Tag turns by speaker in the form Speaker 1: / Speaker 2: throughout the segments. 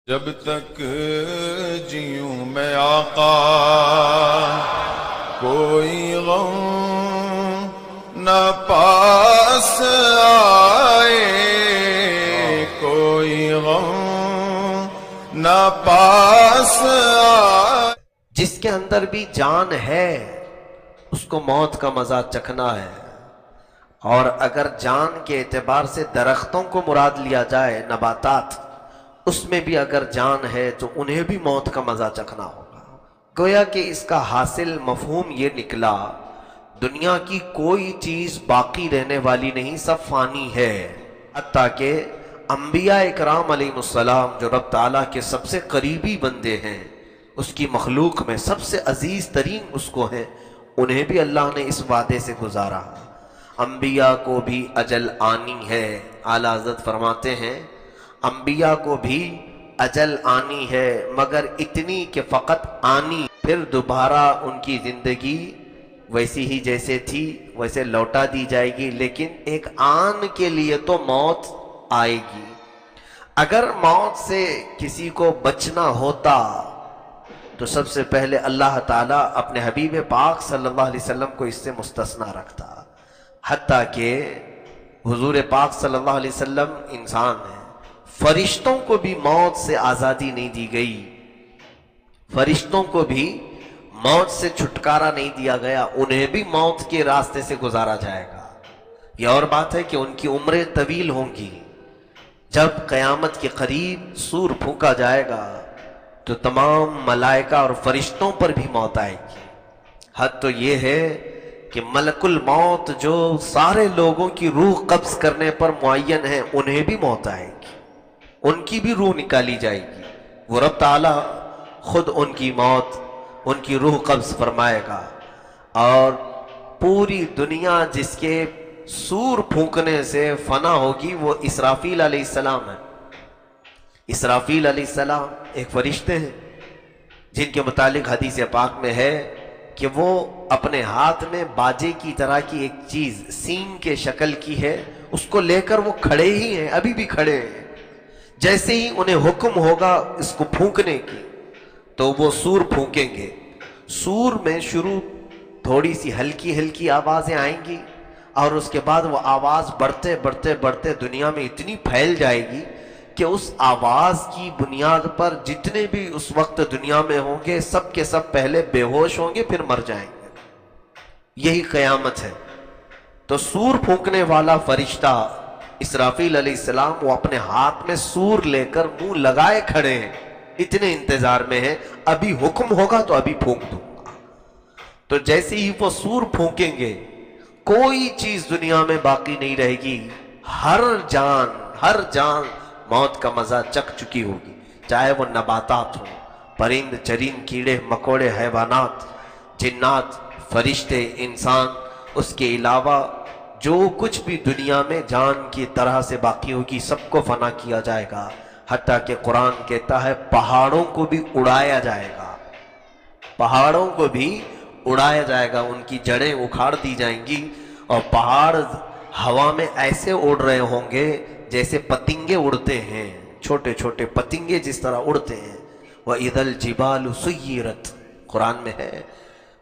Speaker 1: جب تک جیوں میں آقا کوئی غم نہ پاس آئے، کوئی غم نہ پاس آئے۔
Speaker 2: جس کے اندر بھی جان ہے اس کو موت کا مزہ چکھنا ہے، اور اگر جان کے اعتبار سے درختوں کو مراد لیا جائے، نباتات، اس میں بھی اگر جان ہے تو انہیں بھی موت کا مزہ چکھنا ہوگا۔ گویا کہ اس کا حاصل مفہوم یہ نکلا، دنیا کی کوئی چیز باقی رہنے والی نہیں، سب فانی ہے۔ حتیٰ کہ انبیاء اکرام علیہ السلام جو رب تعالیٰ کے سب سے قریبی بندے ہیں، اس کی مخلوق میں سب سے عزیز ترین اس کو ہیں، انہیں بھی اللہ نے اس وعدے سے گزارا۔ انبیاء کو بھی اجل آنی ہے۔ اعلیٰ حضرت فرماتے ہیں انبیاء کو بھی اجل آنی ہے، مگر اتنی کہ فقط آنی، پھر دوبارہ ان کی زندگی ویسی ہی جیسے تھی ویسے لوٹا دی جائے گی، لیکن ایک آن کے لیے تو موت آئے گی۔ اگر موت سے کسی کو بچنا ہوتا تو سب سے پہلے اللہ تعالیٰ اپنے حبیب پاک صلی اللہ علیہ وسلم کو اس سے مستثنی رکھتا، حتیٰ کہ حضور پاک صلی اللہ علیہ وسلم انسان ہیں، فرشتوں کو بھی موت سے آزادی نہیں دی گئی، فرشتوں کو بھی موت سے چھٹکارا نہیں دیا گیا، انہیں بھی موت کے راستے سے گزارا جائے گا۔ یہ اور بات ہے کہ ان کی عمریں طویل ہوں گی۔ جب قیامت کے قریب سور پھونکا جائے گا تو تمام ملائکہ اور فرشتوں پر بھی موت آئے گی۔ حد تو یہ ہے کہ ملک الموت جو سارے لوگوں کی روح قبض کرنے پر معین ہے، انہیں بھی موت آئے گی، ان کی بھی روح نکالی جائے گی۔ وہ رب تعالیٰ خود ان کی موت، ان کی روح قبض فرمائے گا، اور پوری دنیا جس کے سور پھونکنے سے فنا ہوگی وہ اسرافیل علیہ السلام ہے۔ اسرافیل علیہ السلام ایک فرشتے ہیں جن کے متعلق حدیث پاک میں ہے کہ وہ اپنے ہاتھ میں باجے کی طرح کی ایک چیز سینگ کے شکل کی ہے، اس کو لے کر وہ کھڑے ہی ہیں، ابھی بھی کھڑے ہیں۔ جیسے ہی انہیں حکم ہوگا اس کو پھونکنے کی تو وہ سور پھونکیں گے۔ سور میں شروع تھوڑی سی ہلکی ہلکی آوازیں آئیں گی، اور اس کے بعد وہ آواز بڑھتے بڑھتے بڑھتے دنیا میں اتنی پھیل جائے گی کہ اس آواز کی بنیاد پر جتنے بھی اس وقت دنیا میں ہوں گے سب کے سب پہلے بے ہوش ہوں گے، پھر مر جائیں گے۔ یہی قیامت ہے۔ تو سور پھونکنے والا فرشتہ اسرافیل علیہ السلام وہ اپنے ہاتھ میں سور لے کر منہ لگائے کھڑے ہیں، اتنے انتظار میں ہیں، ابھی حکم ہوگا تو ابھی پھونک دوں گا۔ تو جیسے ہی وہ سور پھونکیں گے کوئی چیز دنیا میں باقی نہیں رہے گی، ہر جان موت کا مزہ چکھ چکی ہوگی، چاہے وہ نباتات ہوں، پرند چرند کیڑے مکوڑے، حیوانات، جنات، فرشتے، انسان، اس کے علاوہ جو کچھ بھی دنیا میں جان کی طرح سے باقی ہوگی سب کو فنا کیا جائے گا۔ حتیٰ کہ قرآن کہتا ہے پہاڑوں کو بھی اڑایا جائے گا، پہاڑوں کو بھی اڑایا جائے گا، ان کی جڑیں اکھاڑ دی جائیں گی، اور پہاڑ ہوا میں ایسے اڑ رہے ہوں گے جیسے پتنگے اڑتے ہیں، چھوٹے چھوٹے پتنگے جس طرح اڑتے ہیں۔ وَإِذَا الْجِبَالُ سُيِّرَتْ قرآن میں ہے۔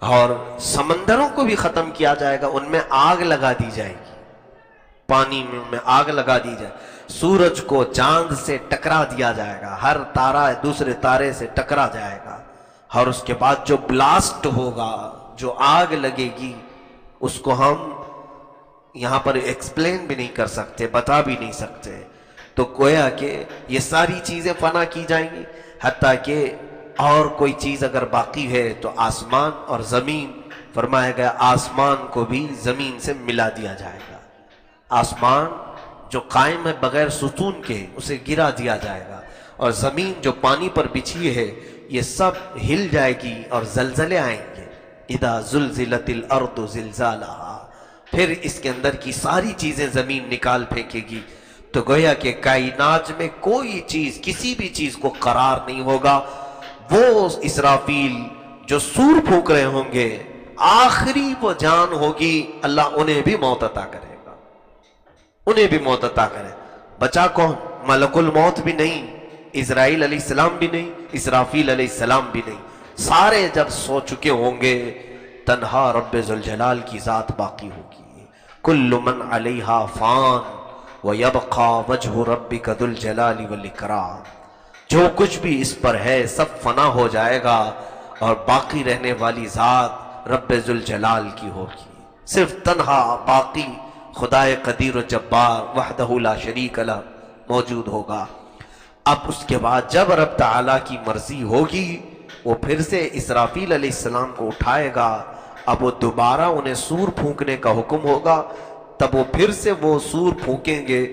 Speaker 2: اور سمندروں کو بھی ختم کیا جائے گا، ان میں آگ لگا دی جائے گی، پانی میں آگ لگا دی جائے، سورج کو چاند سے ٹکرا دیا جائے گا، ہر تارا دوسرے تارے سے ٹکرا جائے گا، اور اس کے بعد جو بلاسٹ ہوگا، جو آگ لگے گی، اس کو ہم یہاں پر ایکسپلین بھی نہیں کر سکتے، بتا بھی نہیں سکتے۔ تو گویا کہ یہ ساری چیزیں فنا کی جائیں گی، حتیٰ کہ اور کوئی چیز اگر باقی ہے تو آسمان اور زمین، فرمایا گیا آسمان کو بھی زمین سے ملا دیا جائے گا، آسمان جو قائم ہے بغیر ستون کے اسے گرا دیا جائے گا، اور زمین جو پانی پر بچھی ہے یہ سب ہل جائے گی اور زلزلے آئیں گے۔ اذا زلزلت الارض زلزالہا، پھر اس کے اندر کی ساری چیزیں زمین نکال پھینکے گی۔ تو گویا کہ کائنات میں کوئی چیز، کسی بھی چیز کو قرار نہیں ہوگا۔ وہ اسرافیل جو سور پھونک رہے ہوں گے، آخری وہ جان ہوگی، اللہ انہیں بھی موت عطا کرے گا، انہیں بھی موت عطا کرے۔ بچا کون؟ ملک الموت بھی نہیں، اسرائیل علیہ السلام بھی نہیں، اسرافیل علیہ السلام بھی نہیں، سارے جب سو چکے ہوں گے تنہا رب ذوالجلال کی ذات باقی ہوگی۔ کل من علیہا فان ویبقى وجہ ربک ذو الجلال والاکرام، جو کچھ بھی اس پر ہے سب فنا ہو جائے گا اور باقی رہنے والی ذات رب ذوالجلال کی ہوگی۔ صرف تنہا باقی خدائے قدیر و جبار وحدہ لا شریک لہ موجود ہوگا۔ اب اس کے بعد جب رب تعالیٰ کی مرضی ہوگی وہ پھر سے اسرافیل علیہ السلام کو اٹھائے گا، اب وہ دوبارہ انہیں سور پھونکنے کا حکم ہوگا، تب وہ پھر سے وہ سور پھونکیں گے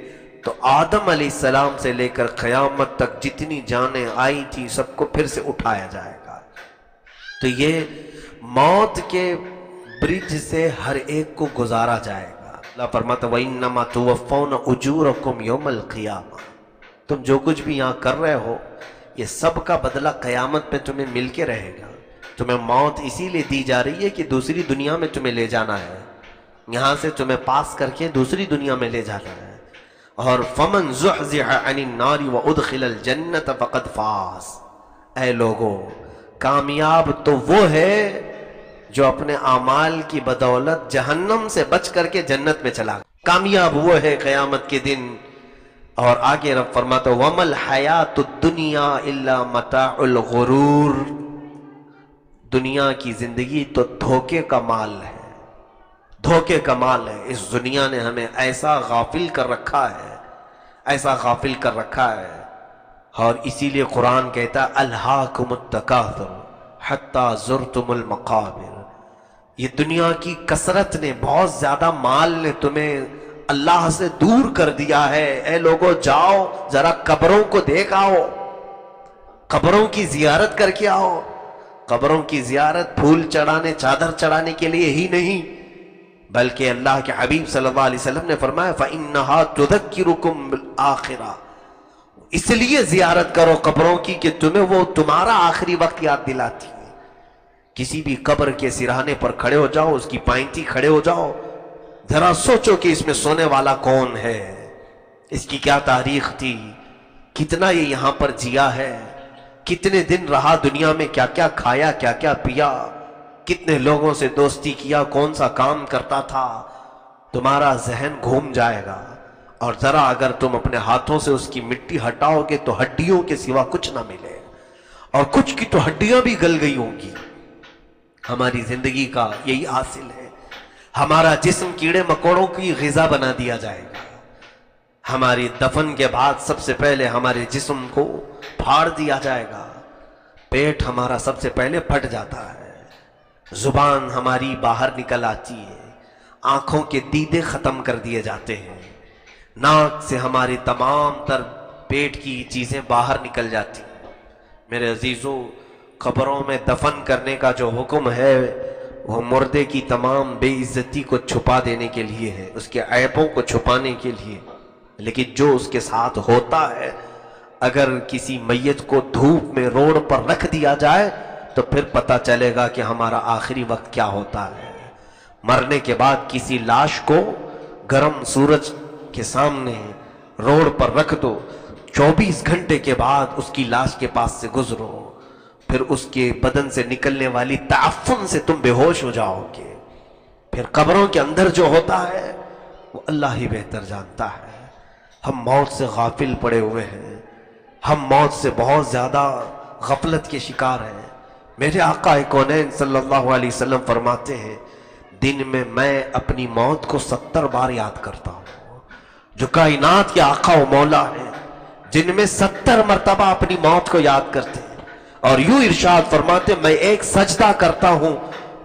Speaker 2: تو آدم علیہ السلام سے لے کر قیامت تک جتنی جانیں آئی تھی سب کو پھر سے اٹھایا جائے گا۔ تو یہ موت کے برج سے ہر ایک کو گزارا جائے گا۔ اللہ فرماتا وَإِنَّمَا تُوَفَّوْنَ أُجُورَكُمْ يَوْمَ الْقِيَامَةِ، تم جو کچھ بھی یہاں کر رہے ہو یہ سب کا بدلہ قیامت میں تمہیں مل کے رہے گا۔ تمہیں موت اسی لیے دی جا رہی ہے کہ دوسری دنیا میں تمہیں لے جانا ہے، یہاں سے تمہیں پاس کر کے دوسری دنیا میں لے جانا ہے۔ اور فَمَنْ زُحْزِحَ عَنِ النَّارِ وَأُدْخِلَ الْجَنَّةَ فَقَدْ فَازَ، اے لوگو کامیاب تو وہ ہے جو اپنے اعمال کی بدولت جہنم سے بچ کر کے جنت میں چلا گیا، کامیاب وہ ہے قیامت کے دن۔ اور آگے رب فرماتا وَمَا الْحَيَاةُ الدُّنْيَا إِلَّا مَتَاعُ الْغُرُورِ، دنیا کی زندگی تو دھوکے کا مال ہے، دھوکے کا مال ہے۔ اس دنیا نے ہمیں ایسا غافل کر رکھا ہے، ایسا غافل کر رکھا ہے، اور اسی لیے قرآن کہتا ہے الہاکم التکاثر حتی زرتم المقابر، یہ دنیا کی کثرت نے، بہت زیادہ مال نے تمہیں اللہ سے دور کر دیا ہے۔ اے لوگوں جاؤ ذرا قبروں کو دیکھ آؤ، قبروں کی زیارت کر کے آؤ۔ قبروں کی زیارت پھول چڑھانے چادر چڑھانے کے لیے ہی نہیں بلکہ اللہ کے حبیب صلی اللہ علیہ وسلم نے فرمایا فَإِنَّهَا تُذَكِّرُكُمْ بِالْآخِرَةِ، اس لیے زیارت کرو قبروں کی کہ تمہیں وہ تمہارا آخری وقت یاد دلاتی ہے۔ کسی بھی قبر کے سرہانے پر کھڑے ہو جاؤ، اس کی پائنتی کھڑے ہو جاؤ، ذرا سوچو کہ اس میں سونے والا کون ہے، اس کی کیا تاریخ تھی، کتنا یہ یہاں پر جیا ہے، کتنے دن رہا دنیا میں، کیا کیا کھایا، کیا کیا پیا، کتنے لوگوں سے دوستی کیا، کون سا کام کرتا تھا، تمہارا ذہن گھوم جائے گا۔ اور ذرا اگر تم اپنے ہاتھوں سے اس کی مٹی ہٹاؤ گے تو ہڈیوں کے سوا کچھ نہ ملے، اور کچھ کی تو ہڈیاں بھی گل گئی ہوں گی۔ ہماری زندگی کا یہی حاصل ہے، ہمارا جسم کیڑے مکوڑوں کی غذا بنا دیا جائے گا۔ ہماری دفن کے بعد سب سے پہلے ہمارے جسم کو پھاڑ دیا جائے گا، پیٹ ہمارا سب سے پہلے پھٹ جاتا ہے، زبان ہماری باہر نکل آتی ہے، آنکھوں کے دیدے ختم کر دیے جاتے ہیں، ناک سے ہماری تمام تر پیٹ کی چیزیں باہر نکل جاتی ہیں۔ میرے عزیزوں، قبروں میں دفن کرنے کا جو حکم ہے وہ مردے کی تمام بے عزتی کو چھپا دینے کے لیے ہے، اس کے عیبوں کو چھپانے کے لیے، لیکن جو اس کے ساتھ ہوتا ہے، اگر کسی میت کو دھوپ میں روڈ پر رکھ دیا جائے تو پھر پتہ چلے گا کہ ہمارا آخری وقت کیا ہوتا ہے۔ مرنے کے بعد کسی لاش کو گرم سورج کے سامنے روڈ پر رکھ دو، 24 گھنٹے کے بعد اس کی لاش کے پاس سے گزرو، پھر اس کے بدن سے نکلنے والی تعفن سے تم بے ہوش ہو جاؤ گے۔ پھر قبروں کے اندر جو ہوتا ہے وہ اللہ ہی بہتر جانتا ہے۔ ہم موت سے غافل پڑے ہوئے ہیں، ہم موت سے بہت زیادہ غفلت کے شکار ہیں۔ میرے آقا کونین صلی اللہ علیہ وسلم فرماتے ہیں دن میں اپنی موت کو 70 بار یاد کرتا ہوں۔ جو کائنات کے آقا و مولا ہیں، جن میں 70 مرتبہ اپنی موت کو یاد کرتے ہیں، اور یوں ارشاد فرماتے میں ایک سجدہ کرتا ہوں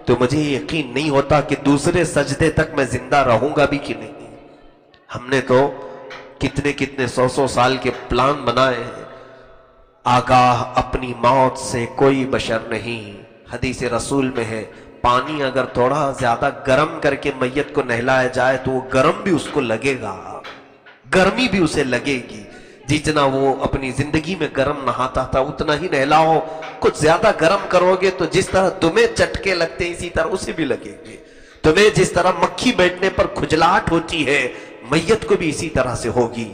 Speaker 2: تو مجھے یقین نہیں ہوتا کہ دوسرے سجدے تک میں زندہ رہوں گا بھی کہ نہیں۔ ہم نے تو کتنے 100 سال کے پلان بنائے ہیں۔ آگاہ اپنی موت سے کوئی بشر نہیں۔ حدیث رسول میں ہے پانی اگر تھوڑا زیادہ گرم کر کے میت کو نہلایا جائے تو وہ گرم بھی اس کو لگے گا، گرمی بھی اسے لگے گی۔ جتنا وہ اپنی زندگی میں گرم نہاتا تھا اتنا ہی نہلاؤ، کچھ زیادہ گرم کرو گے تو جس طرح تمہیں چٹکے لگتے اسی طرح اسے بھی لگیں گے۔ تمہیں جس طرح مکھی بیٹھنے پر کھجلاہٹ ہوتی ہے میت کو بھی اسی طرح سے ہوگی۔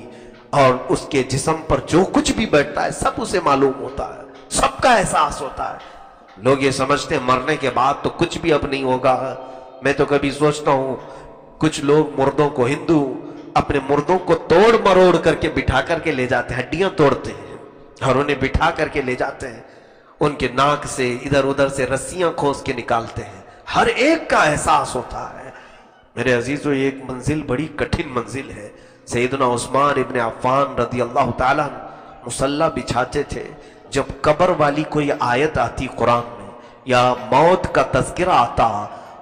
Speaker 2: اور اس کے جسم پر جو کچھ بھی بیٹھتا ہے سب اسے معلوم ہوتا ہے، سب کا احساس ہوتا ہے۔ لوگ یہ سمجھتے ہیں مرنے کے بعد تو کچھ بھی اب نہیں ہوگا۔ میں تو کبھی سوچتا ہوں کچھ لوگ مردوں کو، ہندو اپنے مردوں کو توڑ مروڑ کر کے بٹھا کر کے لے جاتے ہیں، ہڈیاں توڑتے ہیں اور انہیں بٹھا کر کے لے جاتے ہیں، ان کے ناک سے ادھر ادھر سے رسیاں کھوس کے نکالتے ہیں۔ ہر ایک کا احساس ہوتا ہے۔ میرے عزیزو، یہ ایک منزل بڑی کٹھن منزل ہے۔ سیدنا عثمان ابن عفان رضی اللہ تعالیٰ مصلی بچھاتے تھے، جب قبر والی کوئی آیت آتی قرآن میں یا موت کا تذکرہ آتا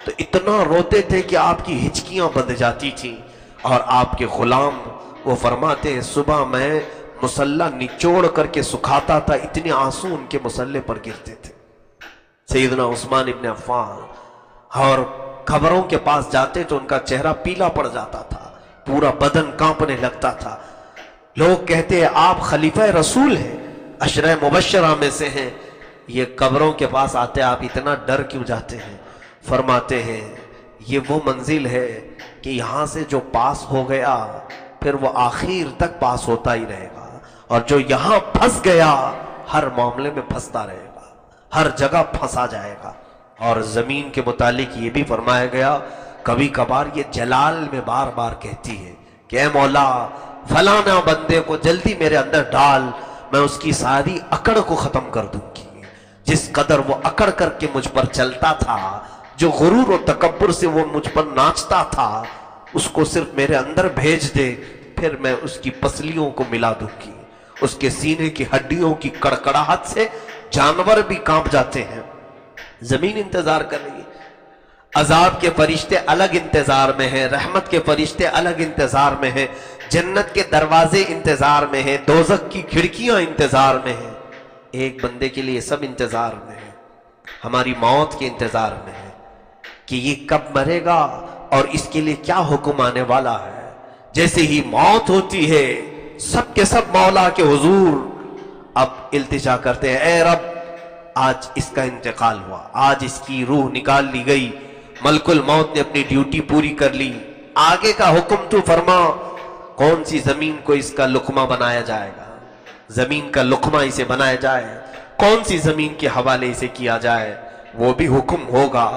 Speaker 2: تو اتنا روتے تھے کہ آپ کی ہچکیاں بندھ جاتی تھیں، اور آپ کے غلام وہ فرماتے ہیں صبح میں مصلی نچوڑ کر کے سکھاتا تھا، اتنے آنسو ان کے مصلی پر گرتے تھے۔ سیدنا عثمان ابن عفان اور قبروں کے پاس جاتے تو ان کا چہرہ پیلا پڑ جاتا تھا، پورا بدن کانپنے لگتا تھا۔ لوگ کہتے ہیں آپ خلیفہ رسول ہیں، عشرہ مبشرہ میں سے ہیں، یہ قبروں کے پاس آتے آپ اتنا ڈر کیوں جاتے ہیں؟ فرماتے ہیں یہ وہ منزل ہے کہ یہاں سے جو پاس ہو گیا پھر وہ آخر تک پاس ہوتا ہی رہے گا، اور جو یہاں پھنس گیا ہر معاملے میں پھنستا رہے گا، ہر جگہ پھنسا جائے گا۔ اور زمین کے متعلق یہ بھی فرمایا گیا، کبھی کبھار یہ جلال میں بار بار کہتی ہے کہ اے مولا فلانا بندے کو جلدی میرے اندر ڈال، میں اس کی ساری اکڑ کو ختم کر دوں گی۔ جس قدر وہ اکڑ کر کے مجھ پر چلتا تھا، جو غرور و تکبر سے وہ مجھ پر ناچتا تھا، اس کو صرف میرے اندر بھیج دے، پھر میں اس کی پسلیوں کو ملا دوں گی۔ اس کے سینے کی ہڈیوں کی کڑکڑاہٹ سے جانور بھی کانپ جاتے ہیں۔ زمین انتظار کر رہی ہے، عذاب کے فرشتے الگ انتظار میں ہیں، رحمت کے فرشتے الگ انتظار میں ہیں، جنت کے دروازے انتظار میں ہیں، دوزخ کی کھڑکیاں انتظار میں ہیں۔ ایک بندے کے لیے سب انتظار میں ہیں، ہماری موت کے انتظار میں ہے کہ یہ کب مرے گا اور اس کے لیے کیا حکم آنے والا ہے۔ جیسے ہی موت ہوتی ہے سب کے سب مولا کے حضور اب التجا کرتے ہیں، اے رب آج اس کا انتقال ہوا، آج اس کی روح نکال لی گئی، ملک الموت نے اپنی ڈیوٹی پوری کر لی، آگے کا حکم تو فرما، کون سی زمین کو اس کا لقمہ بنایا جائے گا، زمین کا لقمہ اسے بنایا جائے، کون سی زمین کے حوالے اسے کیا جائے، وہ بھی حکم ہوگا۔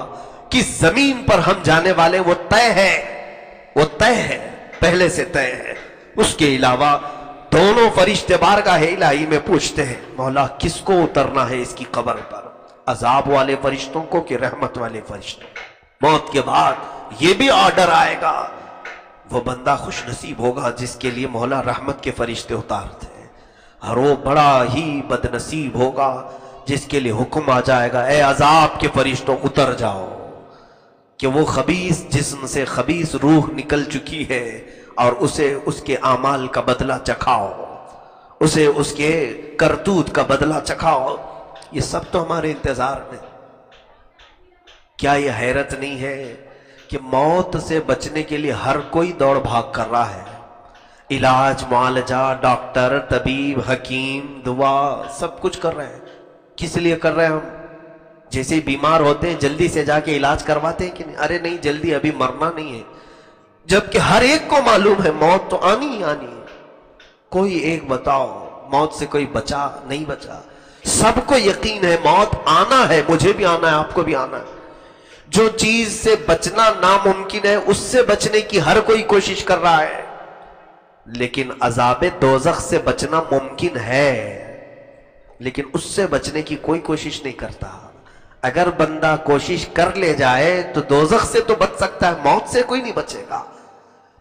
Speaker 2: کس زمین پر ہم جانے والے وہ طے ہے، وہ طے ہے، پہلے سے طے ہے۔ اس کے علاوہ دونوں فرشتے بارگاہ الہی میں پوچھتے ہیں مولا کس کو اترنا ہے اس کی قبر پر، عذاب والے فرشتوں کو کہ رحمت والے فرشتوں کو۔ موت کے بعد یہ بھی آرڈر آئے گا، وہ بندہ خوش نصیب ہوگا جس کے لیے مولا رحمت کے فرشتے اتارتے ہیں، اور وہ بڑا ہی بد نصیب ہوگا جس کے لیے حکم آ جائے گا اے عذاب کے فرشتوں اتر جاؤ، کہ وہ خبیث جسم سے خبیث روح نکل چکی ہے اور اسے اس کے اعمال کا بدلہ چکھاؤ، اسے اس کے کرتوت کا بدلہ چکھاؤ۔ یہ سب تو ہمارے انتظار میں۔ کیا یہ حیرت نہیں ہے کہ موت سے بچنے کے لیے ہر کوئی دوڑ بھاگ کر رہا ہے، علاج، معالجہ، ڈاکٹر، طبیب، حکیم، دعا سب کچھ کر رہے ہیں۔ کس لیے کر رہے ہیں ہم؟ جیسے بیمار ہوتے ہیں جلدی سے جا کے علاج کرواتے ہیں کہ نہیں، ارے نہیں جلدی ابھی مرنا نہیں ہے، جبکہ ہر ایک کو معلوم ہے موت تو آنی ہی آنی ہے۔ کوئی ایک بتاؤ موت سے کوئی بچا نہیں بچا؟ سب کو یقین ہے موت آنا ہے، مجھے بھی آنا ہے، آپ کو بھی آنا ہے۔ جو چیز سے بچنا ناممکن ہے اس سے بچنے کی ہر کوئی کوشش کر رہا ہے، لیکن عذاب دوزخ سے بچنا ممکن ہے، لیکن اس سے بچنے کی کوئی کوشش نہیں کرتا۔ اگر بندہ کوشش کر لے جائے تو دوزخ سے تو بچ سکتا ہے، موت سے کوئی نہیں بچے گا۔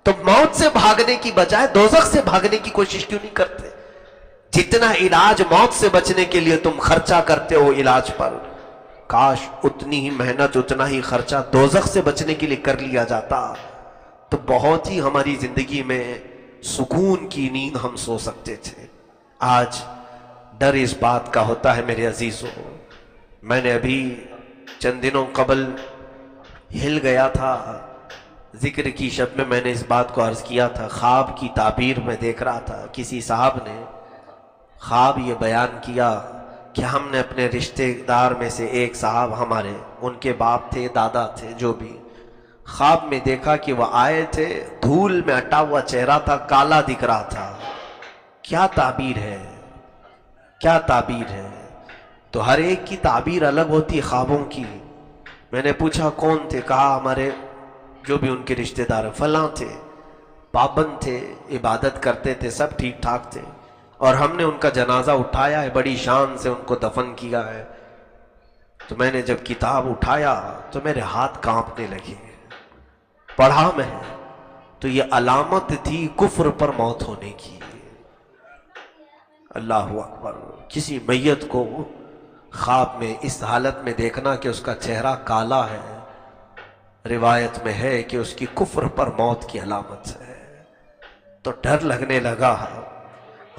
Speaker 2: تو موت سے بھاگنے کی بجائے دوزخ سے بھاگنے کی کوشش کیوں نہیں کرتے؟ جتنا علاج موت سے بچنے کے لیے تم خرچہ کرتے ہو علاج پر، کاش اتنی ہی محنت، اتنا ہی خرچہ دوزخ سے بچنے کے لیے کر لیا جاتا تو بہت ہی ہماری زندگی میں سکون کی نیند ہم سو سکتے تھے۔ آج ڈر اس بات کا ہوتا ہے میرے عزیزوں، میں نے ابھی چند دنوں قبل ہل گیا تھا، ذکر کی شب میں میں نے اس بات کو عرض کیا تھا، خواب کی تعبیر میں دیکھ رہا تھا، کسی صاحب نے خواب یہ بیان کیا کہ ہم نے اپنے رشتہ دار میں سے ایک صاحب ہمارے، ان کے باپ تھے، دادا تھے، جو بھی، خواب میں دیکھا کہ وہ آئے تھے، دھول میں اٹا ہوا چہرہ تھا، کالا دکھ رہا تھا، کیا تعبیر ہے، کیا تعبیر ہے؟ تو ہر ایک کی تعبیر الگ ہوتی ہے خوابوں کی۔ میں نے پوچھا کون تھے؟ کہا ہمارے جو بھی ان کے رشتہ دار فلاں تھے، پابند تھے، عبادت کرتے تھے، سب ٹھیک ٹھاک تھے، اور ہم نے ان کا جنازہ اٹھایا ہے، بڑی شان سے ان کو دفن کیا ہے۔ تو میں نے جب کتاب اٹھایا تو میرے ہاتھ کانپنے لگے۔ پڑھا میں تو یہ علامت تھی کفر پر موت ہونے کی۔ اللہ اکبر! کسی میت کو خواب میں اس حالت میں دیکھنا کہ اس کا چہرہ کالا ہے، روایت میں ہے کہ اس کی کفر پر موت کی علامت ہے۔ تو ڈر لگنے لگا۔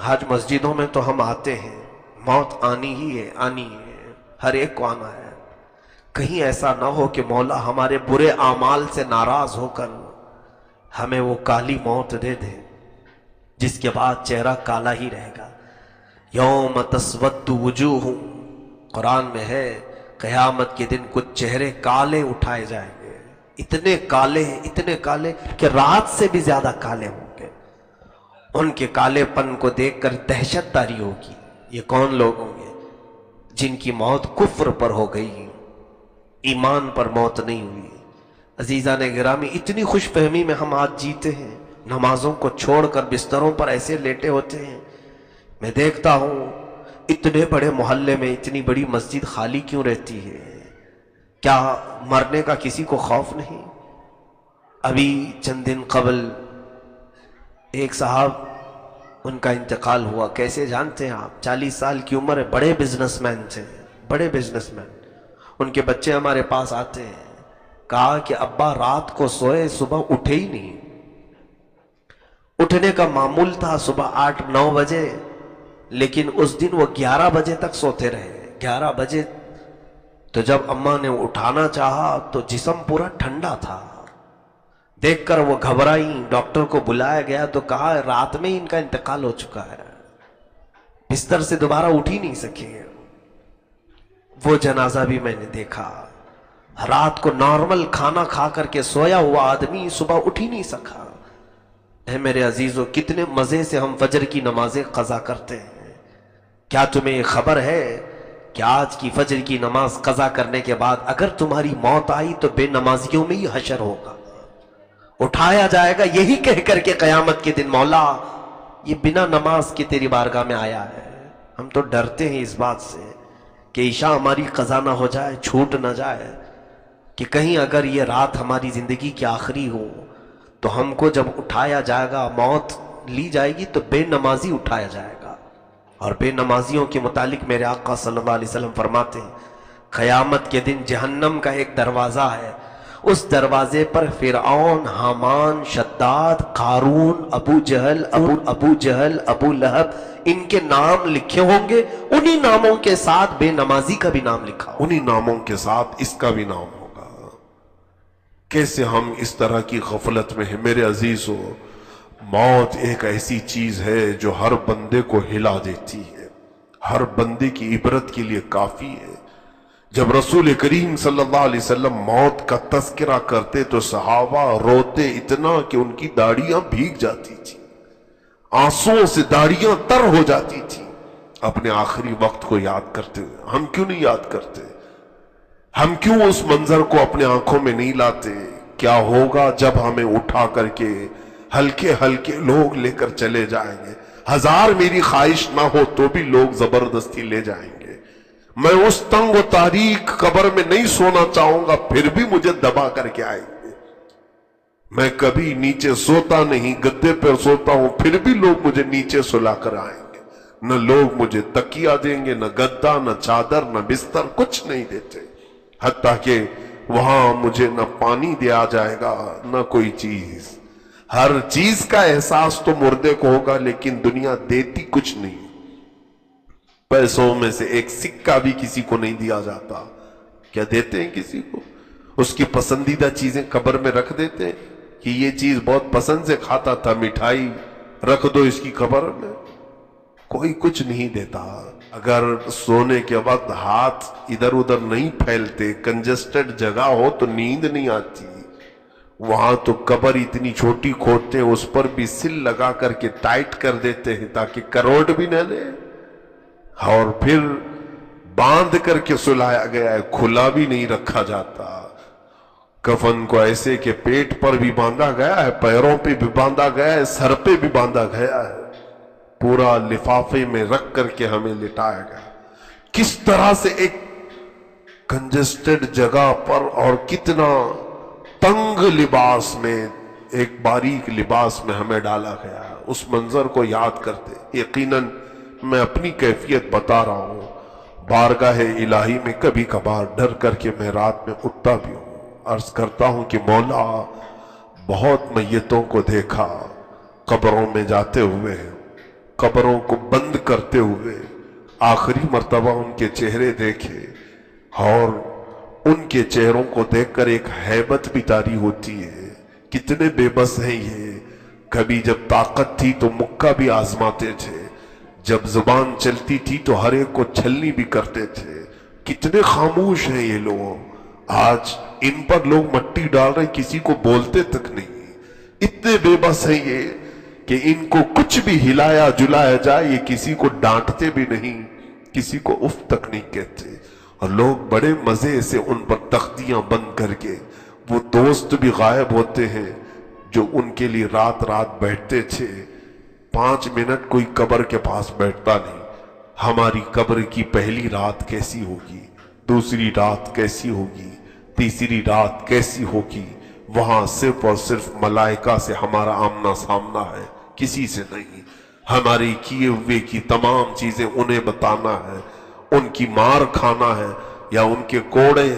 Speaker 2: حج مسجدوں میں تو ہم آتے ہیں، موت آنی ہی ہے، آنی ہے، ہر ایک کو آنا ہے۔ کہیں ایسا نہ ہو کہ مولا ہمارے برے اعمال سے ناراض ہو کر ہمیں وہ کالی موت دے دے جس کے بعد چہرہ کالا ہی رہے گا۔ یوم تسود وجوہ، قرآن میں ہے قیامت کے دن کچھ چہرے کالے اٹھائے جائیں گے، اتنے کالے ہیں، اتنے کالے کہ رات سے بھی زیادہ کالے ہوں گے۔ ان کے کالے پن کو دیکھ کر دہشت داری ہوگی۔ یہ کون لوگ ہوں گے؟ جن کی موت کفر پر ہو گئی، ایمان پر موت نہیں ہوئی۔ عزیزان گرامی، اتنی خوش فہمی میں ہم آج جیتے ہیں، نمازوں کو چھوڑ کر بستروں پر ایسے لیٹے ہوتے ہیں۔ میں دیکھتا ہوں اتنے بڑے محلے میں اتنی بڑی مسجد خالی کیوں رہتی ہے؟ کیا مرنے کا کسی کو خوف نہیں؟ ابھی چند دن قبل ایک صاحب ان کا انتقال ہوا۔ کیسے جانتے ہیں آپ؟ 40 سال کی عمر ہے، بڑے بزنس مین تھے، بڑے بزنس مین۔ ان کے بچے ہمارے پاس آتے ہیں، کہا کہ ابا رات کو سوئے، صبح اٹھے ہی نہیں۔ اٹھنے کا معمول تھا صبح 8-9 بجے، لیکن اس دن وہ 11 بجے تک سوتے رہے۔ 11 بجے تو جب اماں نے اٹھانا چاہا تو جسم پورا ٹھنڈا تھا۔ دیکھ کر وہ گھبرائی، ڈاکٹر کو بلایا گیا تو کہا رات میں ان کا انتقال ہو چکا ہے، بستر سے دوبارہ اٹھ ہی نہیں سکے۔ وہ جنازہ بھی میں نے دیکھا، رات کو نارمل کھانا کھا کر کے سویا ہوا آدمی صبح اٹھ ہی نہیں سکا۔ اے میرے عزیزو، کتنے مزے سے ہم فجر کی نمازیں قضا کرتے ہیں۔ کیا تمہیں یہ خبر ہے کہ آج کی فجر کی نماز قضا کرنے کے بعد اگر تمہاری موت آئی تو بے نمازیوں میں ہی حشر ہوگا، اٹھایا جائے گا یہی کہہ کر کے قیامت کے دن، مولا یہ بنا نماز کے تیری بارگاہ میں آیا ہے۔ ہم تو ڈرتے ہیں اس بات سے کہ عشاء ہماری قضا نہ ہو جائے، چھوٹ نہ جائے، کہ کہیں اگر یہ رات ہماری زندگی کی آخری ہو تو ہم کو جب اٹھایا جائے گا، موت لی جائے گی تو بے نمازی اٹھایا جائے گا۔ اور بے نمازیوں کے متعلق میرے آقا صلی اللہ علیہ وسلم فرماتے ہیں قیامت کے دن جہنم کا ایک دروازہ ہے، اس دروازے پر فرعون، حامان، شداد، قارون، ابو جہل، ابو لہب، ان کے نام لکھے ہوں گے، انہی ناموں کے ساتھ بے نمازی کا بھی نام لکھا ہوگا،
Speaker 3: انہی ناموں کے ساتھ اس کا بھی نام ہوگا۔ کیسے ہم اس طرح کی غفلت میں ہیں میرے عزیزو۔ موت ایک ایسی چیز ہے جو ہر بندے کو ہلا دیتی ہے، ہر بندے کی عبرت کے لیے کافی ہے۔ جب رسول کریم صلی اللہ علیہ وسلم موت کا تذکرہ کرتے تو صحابہ روتے اتنا کہ ان کی داڑیاں بھیگ جاتی تھی، آنسوؤں سے داڑیاں تر ہو جاتی تھی، اپنے آخری وقت کو یاد کرتے ہوئے۔ ہم کیوں نہیں یاد کرتے؟ ہم کیوں اس منظر کو اپنے آنکھوں میں نہیں لاتے؟ کیا ہوگا جب ہمیں اٹھا کر کے ہلکے ہلکے لوگ لے کر چلے جائیں گے؟ 1000 میری خواہش نہ ہو تو بھی لوگ زبردستی لے جائیں گے۔ میں اس تنگ و تاریک قبر میں نہیں سونا چاہوں گا، پھر بھی مجھے دبا کر کے آئیں گے۔ میں کبھی نیچے سوتا نہیں، گدے پر سوتا ہوں، پھر بھی لوگ مجھے نیچے سلا کر آئیں گے۔ نہ لوگ مجھے تکیہ دیں گے، نہ گدا، نہ چادر، نہ بستر، کچھ نہیں دیتے، حتیٰ کہ وہاں مجھے نہ پانی دیا جائے گا نہ کوئی چیز۔ ہر چیز کا احساس تو مردے کو ہوگا، لیکن دنیا دیتی کچھ نہیں۔ پیسوں میں سے ایک سکہ بھی کسی کو نہیں دیا جاتا۔ کیا دیتے ہیں کسی کو؟ اس کی پسندیدہ چیزیں قبر میں رکھ دیتے ہیں کہ یہ چیز بہت پسند سے کھاتا تھا، مٹھائی رکھ دو اس کی قبر میں۔ کوئی کچھ نہیں دیتا۔ اگر سونے کے وقت ہاتھ ادھر ادھر نہیں پھیلتے، کنجسٹڈ جگہ ہو تو نیند نہیں آتی، وہاں تو قبر اتنی چھوٹی کھودتے ہیں اس پر بھی سل لگا کر کے ٹائٹ کر دیتے ہیں تاکہ کروڑ بھی نہ لے، اور پھر باندھ کر کے سلایا گیا ہے، کھلا بھی نہیں رکھا جاتا۔ کفن کو ایسے کہ پیٹ پر بھی باندھا گیا ہے، پیروں پہ بھی باندھا گیا ہے، سر پہ بھی باندھا گیا ہے، پورا لفافے میں رکھ کر کے ہمیں لٹایا گیا۔ کس طرح سے ایک کنجسٹڈ جگہ پر اور کتنا تنگ لباس میں، ایک باریک لباس میں ہمیں ڈالا گیا، اس منظر کو یاد کرتے یقیناً میں اپنی کیفیت بتا رہا ہوں، بارگاہ الہی میں کبھی کبھار ڈر کر کے میں رات میں اٹھتا بھی ہوں، عرض کرتا ہوں کہ مولا بہت میتوں کو دیکھا قبروں میں جاتے ہوئے، قبروں کو بند کرتے ہوئے، آخری مرتبہ ان کے چہرے دیکھے اور ان کے چہروں کو دیکھ کر ایک ہیبت بھی طاری ہوتی ہے۔ کتنے بے بس ہیں یہ، کبھی جب طاقت تھی تو مکہ بھی آزماتے تھے، جب زبان چلتی تھی تو ہر ایک کو چھلنی بھی کرتے تھے۔ کتنے خاموش ہیں یہ لوگ، آج ان پر لوگ مٹی ڈال رہے کسی کو بولتے تک نہیں، اتنے بے بس ہیں یہ کہ ان کو کچھ بھی ہلایا جلایا جائے یہ کسی کو ڈانٹتے بھی نہیں، کسی کو اف تک نہیں کہتے، اور لوگ بڑے مزے سے ان پر تختیاں بند کر کے، وہ دوست بھی غائب ہوتے ہیں جو ان کے لیے رات رات بیٹھتے تھے۔ 5 منٹ کوئی قبر کے پاس بیٹھتا نہیں۔ ہماری قبر کی پہلی رات کیسی ہوگی، دوسری رات کیسی ہوگی، تیسری رات کیسی ہوگی، وہاں صرف اور صرف ملائکہ سے ہمارا آمنا سامنا ہے، کسی سے نہیں۔ ہمارے کیے ہوئے کی تمام چیزیں انہیں بتانا ہے، ان کی مار کھانا ہے، یا ان کے کوڑے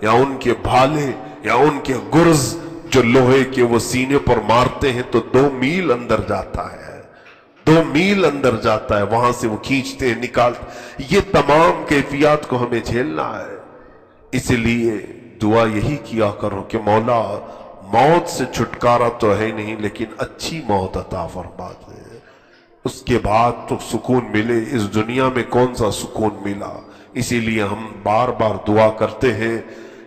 Speaker 3: یا ان کے بھالے یا ان کے گرز جو لوہے کے وہ سینے پر مارتے ہیں تو 2 میل اندر جاتا ہے، 2 میل اندر جاتا ہے، وہاں سے وہ کھینچتے ہیں نکالتے، یہ تمام کیفیات کو ہمیں جھیلنا ہے۔ اس لیے دعا یہی کیا کرو کہ مولا موت سے چھٹکارا تو ہے نہیں لیکن اچھی موت عطا فرما دے، اس کے بعد تو سکون ملے۔ اس دنیا میں کون سا سکون ملا؟ اسی لیے ہم بار بار دعا کرتے ہیں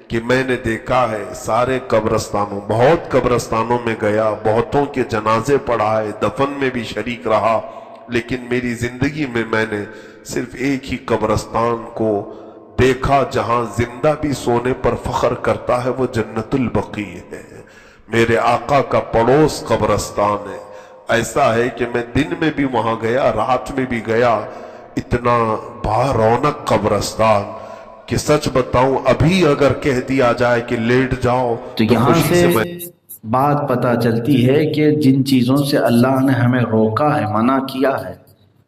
Speaker 3: کہ میں نے دیکھا ہے سارے قبرستانوں، بہت قبرستانوں میں گیا، بہتوں کے جنازے پڑھائے، دفن میں بھی شریک رہا، لیکن میری زندگی میں نے صرف ایک ہی قبرستان کو دیکھا جہاں زندہ بھی سونے پر فخر کرتا ہے، وہ جنت البقیع ہے۔ میرے آقا کا پڑوس قبرستان ہے، ایسا ہے کہ میں دن میں بھی وہاں گیا، رات میں بھی گیا، اتنا بارونق قبرستان کہ سچ بتاؤں ابھی اگر کہہ دیا جائے کہ لیٹ جاؤ
Speaker 4: تو یہاں سے بات پتہ چلتی ہے کہ جن چیزوں سے اللہ نے ہمیں روکا ہے، منع کیا ہے،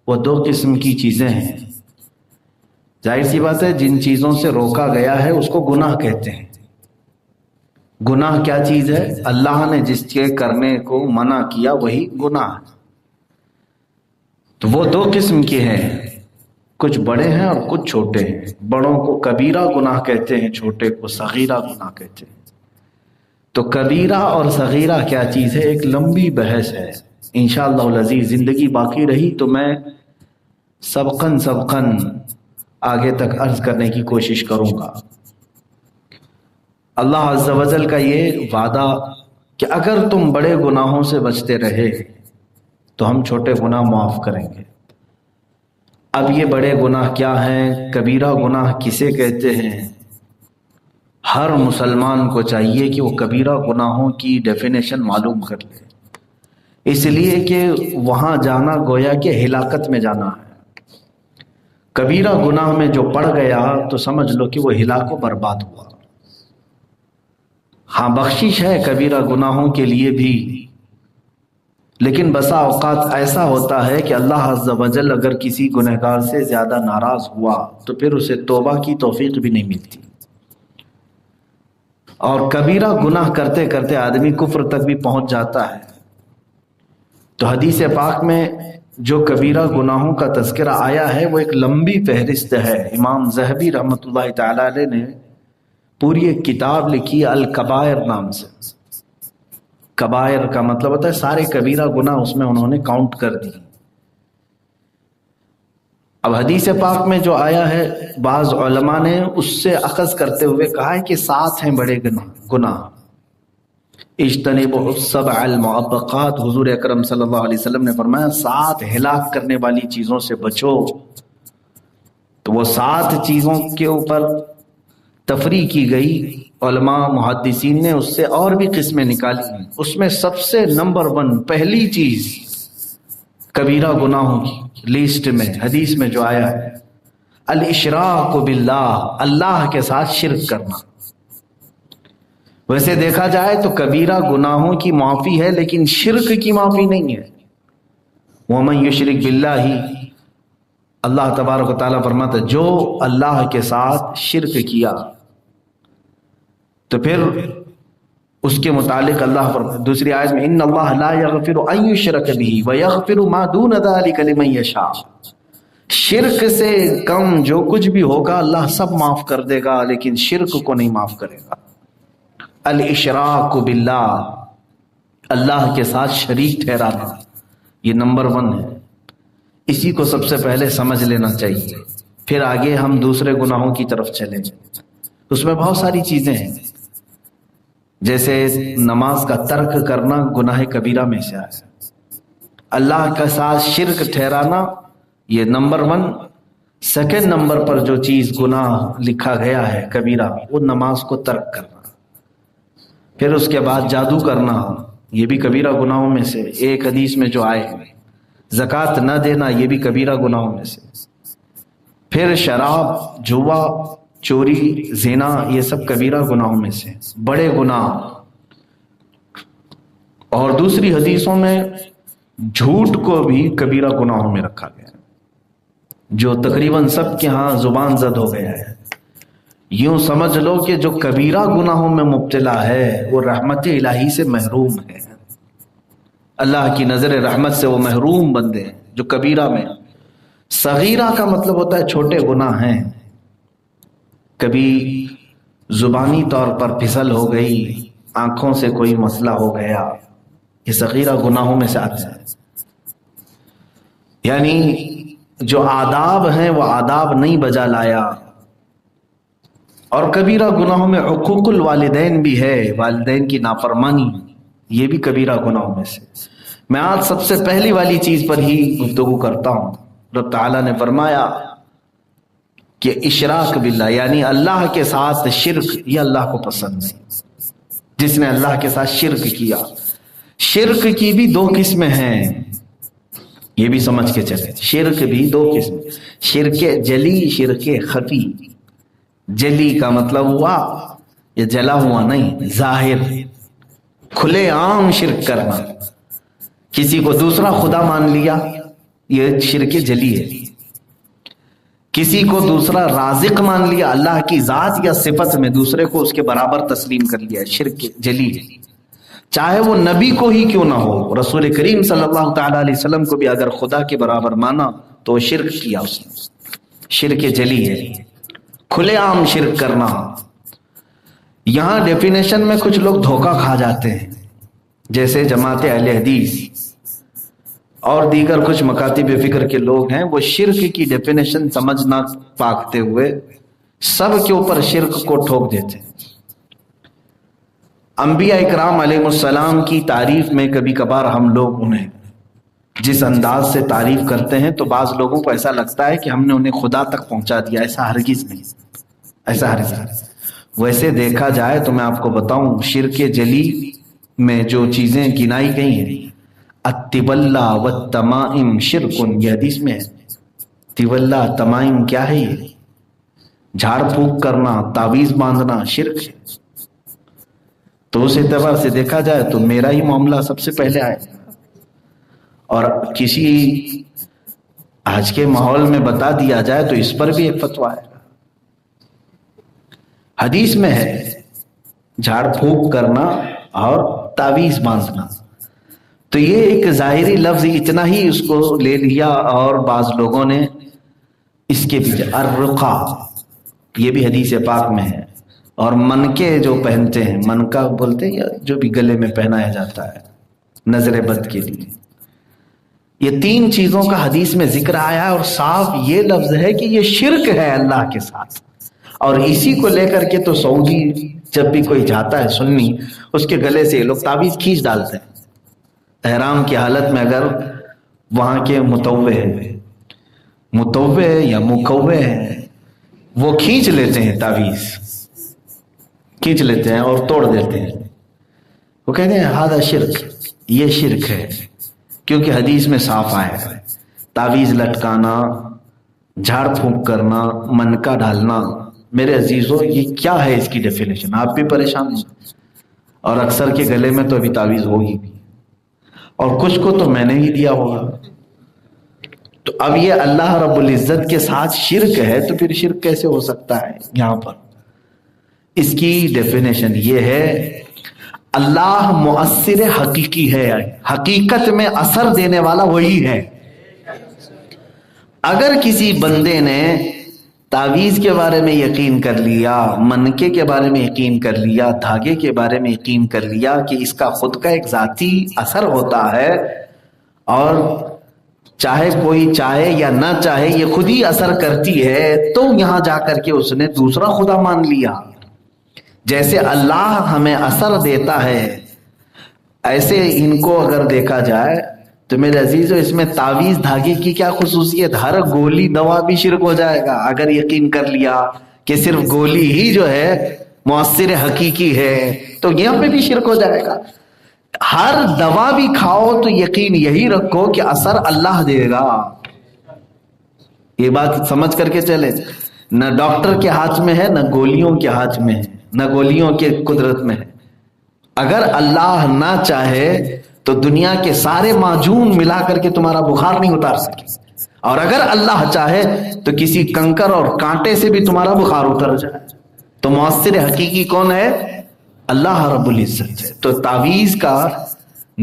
Speaker 4: وہ 2 قسم کی چیزیں ہیں۔ ظاہر سی بات ہے جن چیزوں سے روکا گیا ہے اس کو گناہ کہتے ہیں۔ گناہ کیا چیز ہے؟ اللہ نے جس کے کرنے کو منع کیا وہی گناہ ہے۔ تو وہ 2 قسم کے ہیں، کچھ بڑے ہیں اور کچھ چھوٹے ہیں۔ بڑوں کو کبیرہ گناہ کہتے ہیں، چھوٹے کو صغیرہ گناہ کہتے ہیں۔ تو کبیرہ اور صغیرہ کیا چیز ہے ایک لمبی بحث ہے، انشاءاللہ العزیز زندگی باقی رہی تو میں سبقاً آگے تک عرض کرنے کی کوشش کروں گا۔ اللہ عز و جل کا یہ وعدہ کہ اگر تم بڑے گناہوں سے بچتے رہے تو ہم چھوٹے گناہ معاف کریں گے۔ اب یہ بڑے گناہ کیا ہیں، کبیرہ گناہ کسے کہتے ہیں؟ ہر مسلمان کو چاہیے کہ وہ کبیرہ گناہوں کی ڈیفینیشن معلوم کر لے، اس لیے کہ وہاں جانا گویا کہ ہلاکت میں جانا ہے۔ کبیرہ گناہ میں جو پڑ گیا تو سمجھ لو کہ وہ ہلاک و برباد ہوا۔ ہاں بخشش ہے کبیرہ گناہوں کے لیے بھی، لیکن بسا اوقات ایسا ہوتا ہے کہ اللہ عز و جل اگر کسی گنہگار سے زیادہ ناراض ہوا تو پھر اسے توبہ کی توفیق بھی نہیں ملتی، اور کبیرہ گناہ کرتے کرتے آدمی کفر تک بھی پہنچ جاتا ہے۔ تو حدیث پاک میں جو کبیرہ گناہوں کا تذکرہ آیا ہے وہ ایک لمبی فہرست ہے۔ امام ذہبی رحمۃ اللہ تعالی علیہ نے پوری ایک کتاب لکھی الکبائر نام سے۔ کبائر کا مطلب ہوتا ہے سارے کبیرہ گناہ، اس میں انہوں نے کاؤنٹ کر دی۔ اب حدیث پاک میں جو آیا ہے بعض علماء نے اس سے اخذ کرتے ہوئے کہا ہے کہ 7 ہیں بڑے گناہ۔ اجتنبوا السبع المعبقات، حضور اکرم صلی اللہ علیہ وسلم نے فرمایا 7 ہلاک کرنے والی چیزوں سے بچو. تو وہ 7 چیزوں کے اوپر تفریح کی گئی. علماء محدثین نے اس سے اور بھی قسمیں نکالی ہیں. اس میں سب سے نمبر 1 پہلی چیز کبیرہ گناہوں کی لسٹ میں حدیث میں جو آیا ہے، الاشراک باللہ، اللہ کے ساتھ شرک کرنا. ویسے دیکھا جائے تو کبیرہ گناہوں کی معافی ہے لیکن شرک کی معافی نہیں ہے. وَمَن يُشْرِكْ بِاللَّهِ، اللہ تبارک و تعالیٰ فرماتا ہے جو اللہ کے ساتھ شرک کیا تو پھر اس کے متعلق اللہ فرماتا ہے دوسری آیت میں ان اللہ لا یغفر ان یشرک بہ ویغفر ما دون ذلک لمن یشاء. شرک سے کم جو کچھ بھی ہوگا اللہ سب معاف کر دے گا لیکن شرک کو نہیں معاف کرے گا. الاشراک باللہ، اللہ کے ساتھ شریک ٹھہرانا، یہ نمبر 1 ہے. اسی کو سب سے پہلے سمجھ لینا چاہیے. پھر آگے ہم دوسرے گناہوں کی طرف چلیں. اس میں بہت ساری چیزیں ہیں، جیسے نماز کا ترک کرنا گناہ کبیرہ میں سے ہے. اللہ کے ساتھ شرک ٹھہرانا یہ نمبر 1. سیکنڈ نمبر پر جو چیز گناہ لکھا گیا ہے کبیرہ میں، وہ نماز کو ترک کرنا. پھر اس کے بعد جادو کرنا، یہ بھی کبیرہ گناہوں میں سے. ایک حدیث میں جو آئے ہیں زکوٰۃ نہ دینا، یہ بھی کبیرہ گناہوں میں سے. پھر شراب، جوا، چوری، زنا، یہ سب کبیرہ گناہوں میں سے بڑے گناہ. اور دوسری حدیثوں میں جھوٹ کو بھی کبیرہ گناہوں میں رکھا گیا ہے، جو تقریباً سب کے ہاں زبان زد ہو گیا ہے. یوں سمجھ لو کہ جو کبیرہ گناہوں میں مبتلا ہے وہ رحمت الہی سے محروم ہے. اللہ کی نظر رحمت سے وہ محروم بندے ہیں جو کبیرہ میں. صغیرہ کا مطلب ہوتا ہے چھوٹے گناہ ہیں، کبھی زبانی طور پر پھسل ہو گئی، آنکھوں سے کوئی مسئلہ ہو گیا، یہ صغیرہ گناہوں میں سے آتے ہیں. یعنی جو آداب ہیں وہ آداب نہیں بجا لایا. اور کبیرہ گناہوں میں حقوق الوالدین بھی ہے، والدین کی نافرمانی، یہ بھی کبیرہ گناہوں میں سے. میں آج سب سے پہلی والی چیز پر ہی گفتگو کرتا ہوں. رب تعالیٰ نے فرمایا کہ اشراک باللہ، یعنی اللہ کے ساتھ شرک، یہ اللہ کو پسند نہیں. جس نے اللہ کے ساتھ شرک کیا. شرک کی بھی 2 قسمیں ہیں، یہ بھی سمجھ کے چلے. شرک بھی 2 قسم، شرک جلی، شرک خفی. جلی کا مطلب ہوا یہ جلا ہوا نہیں، ظاہر کھلے عام شرک کرنا. کسی کو دوسرا خدا مان لیا، یہ شرک جلی ہے. کسی کو دوسرا رازق مان لیا، اللہ کی ذات یا صفت میں دوسرے کو اس کے برابر تسلیم کر لیا، شرک جلی ہے. چاہے وہ نبی کو ہی کیوں نہ ہو، رسول کریم صلی اللہ تعالی علیہ وسلم کو بھی اگر خدا کے برابر مانا تو شرک کیا اس نے. شرک جلی ہے، کھلے عام شرک کرنا. یہاں ڈیفینیشن میں کچھ لوگ دھوکہ کھا جاتے ہیں، جیسے جماعت اہل حدیث اور دیگر کچھ مکاتب فکر کے لوگ ہیں. وہ شرک کی ڈیفینیشن سمجھ نہ پاکتے ہوئے سب کے اوپر شرک کو ٹھوک دیتے ہیں. انبیاء اکرام علیہ السلام کی تعریف میں کبھی کبھار ہم لوگ انہیں جس انداز سے تعریف کرتے ہیں تو بعض لوگوں کو ایسا لگتا ہے کہ ہم نے انہیں خدا تک پہنچا دیا. ایسا ہرگز نہیں، ایسا ہرگز نہیں. ویسے دیکھا جائے تو میں آپ کو بتاؤں، شرک جلی میں جو چیزیں گنائی گئی ہیں، الطبلہ والتمائم شرکن، یہ حدیث میں ہے. طبلہ، تمائم کیا ہے؟ یہ جھاڑ پھونک کرنا، تعویذ باندھنا شرک ہے. تو اس اعتبار سے دیکھا جائے تو میرا ہی معاملہ سب سے پہلے آئے. اور کسی آج کے ماحول میں بتا دیا جائے تو اس پر بھی ایک فتویٰ ہے. حدیث میں ہے جھاڑ پھونک کرنا اور تعویذ باندھنا. تو یہ ایک ظاہری لفظ اتنا ہی اس کو لے لیا، اور بعض لوگوں نے اس کے پیچھے الرقا، یہ بھی حدیث پاک میں ہے. اور منکے جو پہنتے ہیں، منکا بولتے ہیں، یا جو بھی گلے میں پہنایا جاتا ہے نظر بد کے لیے، یہ 3 چیزوں کا حدیث میں ذکر آیا ہے. اور صاف یہ لفظ ہے کہ یہ شرک ہے اللہ کے ساتھ. اور اسی کو لے کر کے تو سعودی جب بھی کوئی جاتا ہے سنی، اس کے گلے سے یہ لوگ تعویذ کھینچ ڈالتے ہیں احرام کی حالت میں. اگر وہاں کے متوے یا مکوے ہیں وہ کھینچ لیتے ہیں، تعویذ کھینچ لیتے ہیں اور توڑ دیتے ہیں. وہ کہتے ہیں ہذا شرک، یہ شرک ہے، کیونکہ حدیث میں صاف آیا ہے تعویذ لٹکانا، جھاڑ پھونک کرنا، منکا ڈالنا. میرے عزیزو یہ کیا ہے اس کی ڈیفینیشن؟ آپ بھی پریشان ہیں، اور اکثر کے گلے میں تو ابھی تعویذ ہوگی بھی، اور کچھ کو تو میں نے ہی دیا ہوگا. تو اب یہ اللہ رب العزت کے ساتھ شرک ہے، تو پھر شرک کیسے ہو سکتا ہے؟ یہاں پر اس کی ڈیفینیشن یہ ہے، اللہ مؤثر حقیقی ہے، حقیقت میں اثر دینے والا وہی ہے. اگر کسی بندے نے تعویذ کے بارے میں یقین کر لیا، منکے کے بارے میں یقین کر لیا، دھاگے کے بارے میں یقین کر لیا کہ اس کا خود کا ایک ذاتی اثر ہوتا ہے، اور چاہے کوئی چاہے یا نہ چاہے یہ خود ہی اثر کرتی ہے، تو یہاں جا کر کے اس نے دوسرا خدا مان لیا. جیسے اللہ ہمیں اثر دیتا ہے، ایسے ان کو اگر دیکھا جائے تو میرے عزیزو اس میں تعویذ دھاگے کی کیا خصوصیت؟ ہر گولی دوا بھی شرک ہو جائے گا اگر یقین کر لیا کہ صرف گولی ہی جو ہے مؤثر حقیقی ہے، تو یہاں پہ بھی شرک ہو جائے گا. ہر دوا بھی کھاؤ تو یقین یہی رکھو کہ اثر اللہ دے گا. یہ بات سمجھ کر کے چلے، نہ ڈاکٹر کے ہاتھ میں ہے، نہ گولیوں کے ہاتھ میں ہے، نہ گولیوں کے قدرت میں ہے. اگر اللہ نہ چاہے تو دنیا کے سارے معجون ملا کر کے تمہارا بخار نہیں اتار سکے، اور اگر اللہ چاہے تو کسی کنکر اور کانٹے سے بھی تمہارا بخار اتر جائے. تو مؤثر حقیقی کون ہے؟ اللہ رب العزت ہے. تو تعویذ کا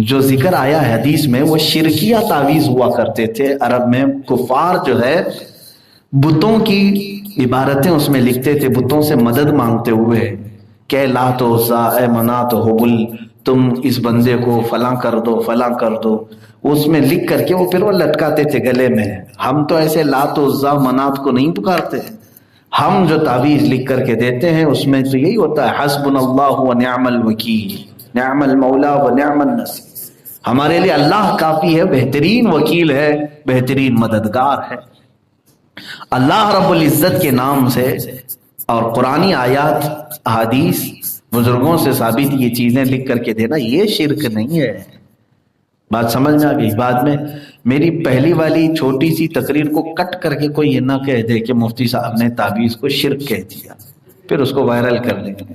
Speaker 4: جو ذکر آیا ہے حدیث میں، وہ شرکیہ تعویذ ہوا کرتے تھے. عرب میں کفار جو ہے بتوں کی عبارتیں اس میں لکھتے تھے، بتوں سے مدد مانگتے ہوئے کہ لات و عزا، اے منات و حبل، تم اس بندے کو فلاں کر دو، فلاں کر دو. اس میں لکھ کر کے وہ پھر وہ لٹکاتے تھے گلے میں. ہم تو ایسے لات و عزا منات کو نہیں پکارتے، ہم جو تعویذ لکھ کر کے دیتے ہیں اس میں تو یہی ہوتا ہے حسبنا اللہ و نعم الوکیل، نعم المولا و نعم النصیر. ہمارے لیے اللہ کافی ہے، بہترین وکیل ہے، بہترین مددگار ہے. اللہ رب العزت کے نام سے اور قرآنی آیات، احادیث، بزرگوں سے ثابت یہ چیزیں لکھ کر کے دینا، یہ شرک نہیں ہے. بات سمجھ میں آ گئی؟ بعد میں میری پہلی والی چھوٹی سی تقریر کو کٹ کر کے کوئی یہ نہ کہہ دے کہ مفتی صاحب نے تعویذ کو شرک کہہ دیا، پھر اس کو وائرل کر لیں گے.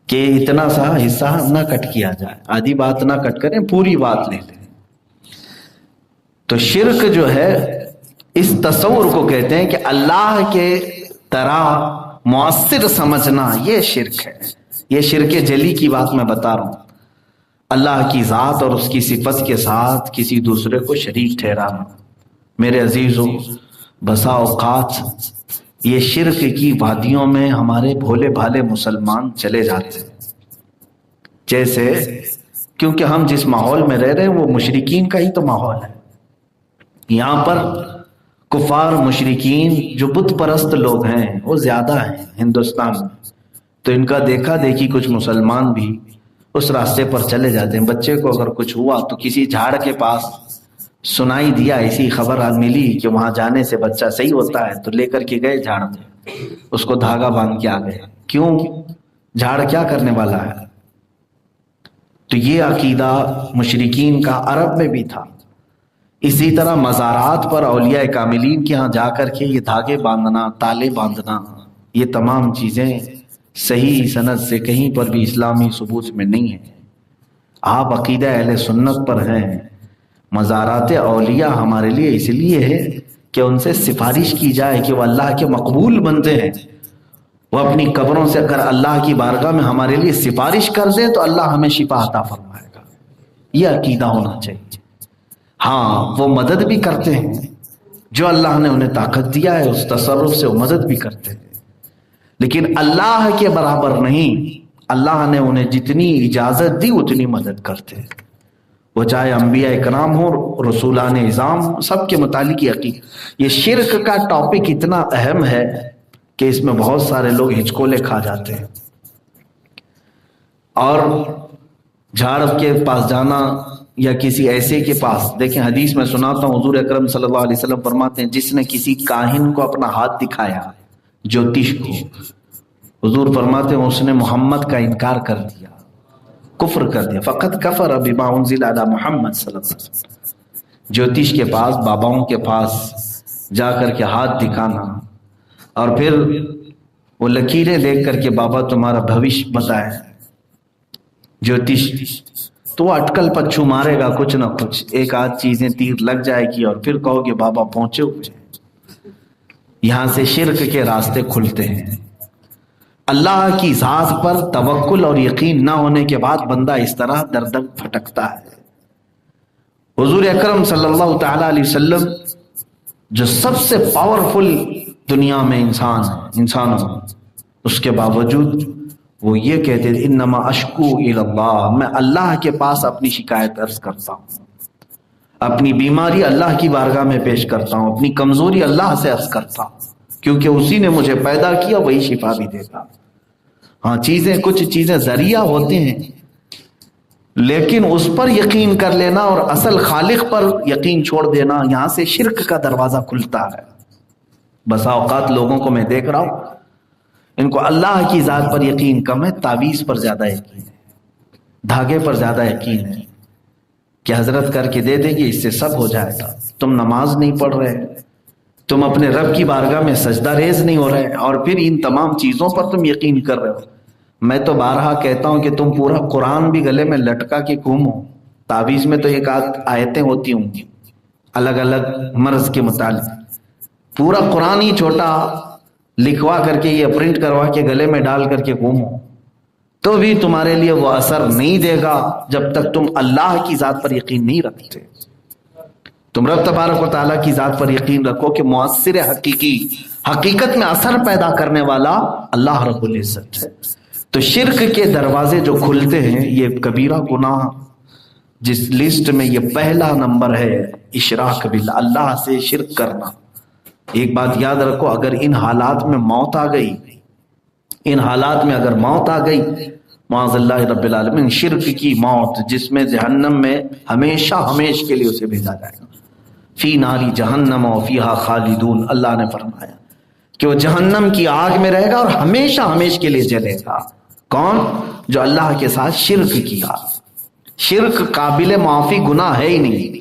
Speaker 4: کہ اتنا سا حصہ نہ کٹ کیا جائے، آدھی بات نہ کٹ کریں، پوری بات لے لیں. تو شرک جو ہے اس تصور کو کہتے ہیں کہ اللہ کے طرح مؤثر سمجھنا، یہ شرک ہے. یہ شرک جلی کی بات میں بتا رہا ہوں. اللہ کی ذات اور اس کی صفت کے ساتھ کسی دوسرے کو شریک ٹھہرانا. میرے عزیزو، بسا اوقات یہ شرک کی وادیوں میں ہمارے بھولے بھالے مسلمان چلے جاتے ہیں. جیسے کیونکہ ہم جس ماحول میں رہ رہے ہیں وہ مشرکین کا ہی تو ماحول ہے. یہاں پر کفار مشرکین جو بت پرست لوگ ہیں وہ زیادہ ہیں ہندوستان میں. تو ان کا دیکھا دیکھی کچھ مسلمان بھی اس راستے پر چلے جاتے ہیں. بچے کو اگر کچھ ہوا تو کسی جھاڑ کے پاس سنائی دیا، ایسی خبر ملی کہ وہاں جانے سے بچہ صحیح ہوتا ہے، تو لے کر کے گئے جھاڑ میں، اس کو دھاگا باندھ کے آ گئے. کیوں؟ جھاڑ کیا کرنے والا ہے؟ تو یہ عقیدہ مشرکین کا عرب میں بھی تھا. اسی طرح مزارات پر اولیاء کاملین کے ہاں جا کر کے یہ دھاگے باندھنا، تالے باندھنا، یہ تمام چیزیں صحیح سند سے کہیں پر بھی اسلامی ثبوت میں نہیں ہیں. آپ عقیدہ اہل سنت پر ہیں. مزارات اولیاء ہمارے لیے اس لیے ہے کہ ان سے سفارش کی جائے کہ وہ اللہ کے مقبول بنتے ہیں. وہ اپنی قبروں سے اگر اللہ کی بارگاہ میں ہمارے لیے سفارش کر دیں تو اللہ ہمیں شفا عطا فرمائے گا. یہ عقیدہ ہونا چاہیے. ہاں وہ مدد بھی کرتے ہیں، جو اللہ نے انہیں طاقت دیا ہے اس تصرف سے وہ مدد بھی کرتے ہیں، لیکن اللہ کے برابر نہیں. اللہ نے انہیں جتنی اجازت دی اتنی مدد کرتے ہیں. وہ چاہے انبیاء اکرام ہو، رسولان اعظام، سب کے متعلق یقین. یہ شرک کا ٹاپک اتنا اہم ہے کہ اس میں بہت سارے لوگ ہچکولے کھا جاتے ہیں، اور جھاڑ کے پاس جانا یا کسی ایسے کے پاس، دیکھیں حدیث میں سناتا ہوں، حضور اکرم صلی اللہ علیہ وسلم فرماتے ہیں جس نے کسی کاہن کو اپنا ہاتھ دکھایا، جوتش کو، حضور فرماتے ہیں اس نے محمد کا انکار کر دیا، کفر کر دیا، فقط کفر بما انزل علی محمد صلی اللہ علیہ وسلم۔ جوتش کے پاس، باباؤں کے پاس جا کر کے ہاتھ دکھانا اور پھر وہ لکیریں دیکھ کر کے بابا تمہارا بھوش بتائے، جوتش تو اٹکل پچھو مارے گا، کچھ نہ کچھ ایک آدھ چیزیں تیر لگ جائے گی اور پھر کہو گے بابا پہنچے ہوئے۔ یہاں سے شرک کے راستے کھلتے ہیں۔ اللہ کی ذات پر توکل اور یقین نہ ہونے کے بعد بندہ اس طرح در در پھٹکتا ہے۔ حضور اکرم صلی اللہ تعالی علیہ وسلم جو سب سے پاورفل دنیا میں انسانوں، اس کے باوجود وہ یہ کہتے تھے انما اشکو الی اللہ، میں اللہ کے پاس اپنی شکایت عرض کرتا ہوں، اپنی بیماری اللہ کی بارگاہ میں پیش کرتا ہوں، اپنی کمزوری اللہ سے عرض کرتا ہوں، کیونکہ اسی نے مجھے پیدا کیا، وہی شفا بھی دے گا۔ ہاں کچھ چیزیں ذریعہ ہوتے ہیں، لیکن اس پر یقین کر لینا اور اصل خالق پر یقین چھوڑ دینا، یہاں سے شرک کا دروازہ کھلتا ہے۔ بسا اوقات لوگوں کو میں دیکھ رہا ہوں، ان کو اللہ کی ذات پر یقین کم ہے، تعویذ پر زیادہ یقین ہے، دھاگے پر زیادہ یقین ہے کہ حضرت کر کے دے دے گی، اس سے سب ہو جائے گا۔ تم نماز نہیں پڑھ رہے، تم اپنے رب کی بارگاہ میں سجدہ ریز نہیں ہو رہے، اور پھر ان تمام چیزوں پر تم یقین کر رہے ہو۔ میں تو بارہا کہتا ہوں کہ تم پورا قرآن بھی گلے میں لٹکا کے گھومو، تعویذ میں تو ایک آدھ آیتیں ہوتی ہوں گی الگ الگ مرض کے متعلق، پورا قرآن ہی چھوٹا لکھوا کر کے یا پرنٹ کروا کے گلے میں ڈال کر کے گھومو تو بھی تمہارے لیے وہ اثر نہیں دے گا جب تک تم اللہ کی ذات پر یقین نہیں رکھتے۔ تم رب تبارک و تعالیٰ کی ذات پر یقین رکھو کہ مؤثر حقیقی، حقیقت میں اثر پیدا کرنے والا اللہ رب العزت ہے۔ تو شرک کے دروازے جو کھلتے ہیں، یہ کبیرہ گناہ جس لسٹ میں یہ پہلا نمبر ہے، اشراک باللہ، اللہ سے شرک کرنا۔ ایک بات یاد رکھو، اگر ان حالات میں موت آ گئی، ان حالات میں اگر موت آ گئی، معاذ اللہ رب العالمین، شرک کی موت جس میں جہنم میں ہمیشہ ہمیش کے لیے اسے بھیجا جائے گا، فی ناری جہنم و فیہا خالدون، اللہ نے فرمایا کہ وہ جہنم کی آگ میں رہے گا اور ہمیشہ ہمیش کے لیے جلے گا۔ کون؟ جو اللہ کے ساتھ شرک کیا۔ شرک قابل معافی گناہ ہے ہی نہیں،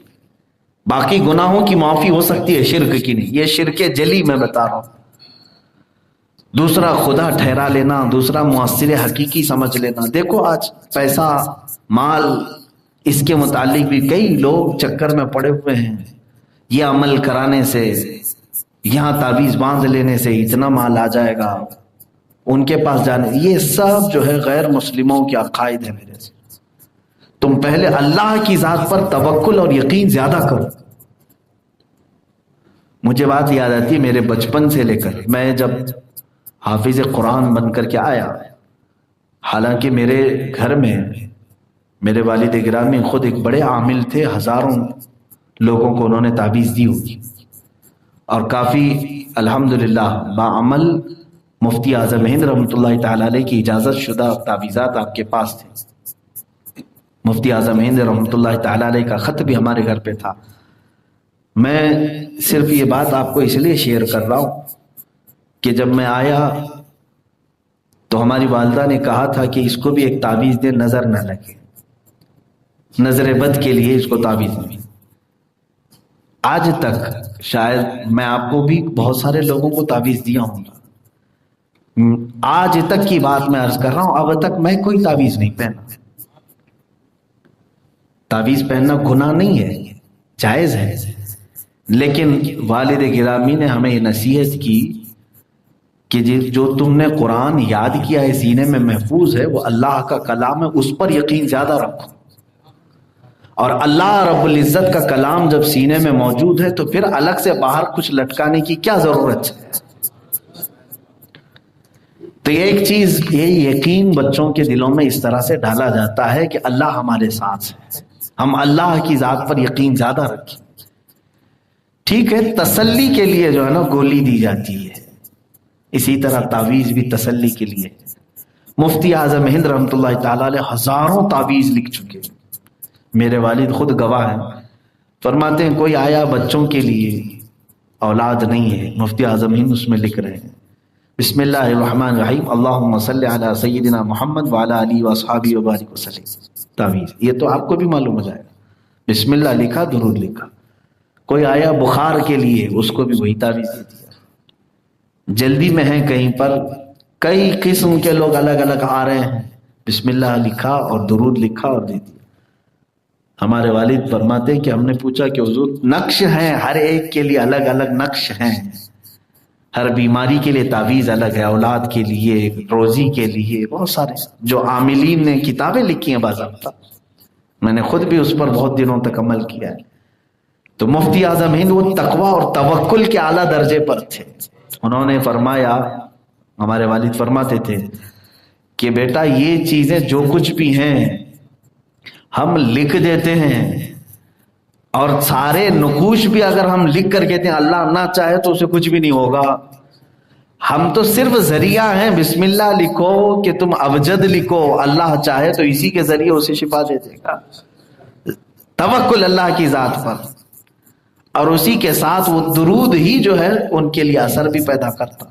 Speaker 4: باقی گناہوں کی معافی ہو سکتی ہے، شرک کی نہیں۔ یہ شرک جلی میں بتا رہا ہوں۔ دوسرا خدا ٹھہرا لینا، دوسرا مؤثر حقیقی سمجھ لینا۔ دیکھو آج پیسہ، مال، اس کے متعلق بھی کئی لوگ چکر میں پڑے ہوئے ہیں، یہ عمل کرانے سے، یہاں تعویذ باندھ لینے سے اتنا مال آ جائے گا، ان کے پاس جانے، یہ سب جو ہے غیر مسلموں کے عقائد ہے۔ میرے سے تم پہلے اللہ کی ذات پر توکل اور یقین زیادہ کرو۔ مجھے بات یاد آتی ہے میرے بچپن سے لے کر، میں جب حافظ قرآن بن کر کے آیا، حالانکہ میرے گھر میں میرے والد گرامی خود ایک بڑے عامل تھے، ہزاروں لوگوں کو انہوں نے تعویذ دی ہوگی، اور کافی الحمدللہ باعمل مفتی اعظم ہند رحمۃ اللہ تعالی علیہ کی اجازت شدہ تعویذات آپ کے پاس تھے۔ مفتی اعظم ہند رحمۃ اللہ تعالی علیہ کا خط بھی ہمارے گھر پہ تھا۔ میں صرف یہ بات آپ کو اس لیے شیئر کر رہا ہوں کہ جب میں آیا تو ہماری والدہ نے کہا تھا کہ اس کو بھی ایک تعویذ دے، نظر نہ لگے، نظر بد کے لیے اس کو تعویذ نہیں۔ آج تک شاید میں آپ کو بھی بہت سارے لوگوں کو تعویذ دیا ہوں گا، آج تک کی بات میں عرض کر رہا ہوں، اب تک میں کوئی تعویذ نہیں پہنا۔ تعویذ پہننا گناہ نہیں ہے، جائز ہے، لیکن والد گرامی نے ہمیں یہ نصیحت کی کہ جو تم نے قرآن یاد کیا ہے، سینے میں محفوظ ہے، وہ اللہ کا کلام ہے، اس پر یقین زیادہ رکھو۔ اور اللہ رب العزت کا کلام جب سینے میں موجود ہے تو پھر الگ سے باہر کچھ لٹکانے کی کیا ضرورت ہے؟ تو ایک چیز، یہ یقین بچوں کے دلوں میں اس طرح سے ڈالا جاتا ہے کہ اللہ ہمارے ساتھ ہے، ہم اللہ کی ذات پر یقین زیادہ رکھیں۔ ٹھیک ہے، تسلی کے لیے جو ہے نا گولی دی جاتی ہے، اسی طرح تعویذ بھی تسلی کے لیے. مفتی اعظم ہند رحمۃ اللہ تعالی علیہ ہزاروں تعویذ لکھ چکے، میرے والد خود گواہ ہیں. فرماتے ہیں کوئی آیا بچوں کے لیے اولاد نہیں ہے، مفتی اعظم ہند اس میں لکھ رہے ہیں بسم اللہ الرحمن الرحیم اللہم صلی علی سیدنا محمد وعلی آلہ واصحابہ وبارک وسلم. تعویذ یہ تو آپ کو بھی معلوم ہو جائے گا، بسم اللہ لکھا، درود لکھا. کوئی آیا بخار کے لیے، اس کو بھی وہی تعویذ دے دیا. جلدی میں ہیں کہیں پر، کئی قسم کے لوگ الگ الگ آ رہے ہیں، بسم اللہ لکھا اور درود لکھا اور دے دیا. ہمارے والد فرماتے ہیں کہ ہم نے پوچھا کہ حضور نقش ہیں، ہر ایک کے لیے الگ الگ نقش ہیں، ہر بیماری کے لیے تعویذ الگ ہے، اولاد کے لیے، روزی کے لیے، بہت سارے جو عاملین نے کتابیں لکھی ہیں باضابطہ. میں نے خود بھی اس پر بہت دنوں تک عمل کیا ہے. تو مفتی اعظم ہند وہ تقوی اور توکل کے اعلیٰ درجے پر تھے. انہوں نے فرمایا، ہمارے والد فرماتے تھے کہ بیٹا یہ چیزیں جو کچھ بھی ہیں ہم لکھ دیتے ہیں، اور سارے نقوش بھی اگر ہم لکھ کر کہتے ہیں اللہ نہ چاہے تو اسے کچھ بھی نہیں ہوگا. ہم تو صرف ذریعہ ہیں، بسم اللہ لکھو کہ تم ابجد لکھو، اللہ چاہے تو اسی کے ذریعے اسے شفا دے دے گا. توکل اللہ کی ذات پر، اور اسی کے ساتھ وہ درود ہی جو ہے ان کے لیے اثر بھی پیدا کرتا.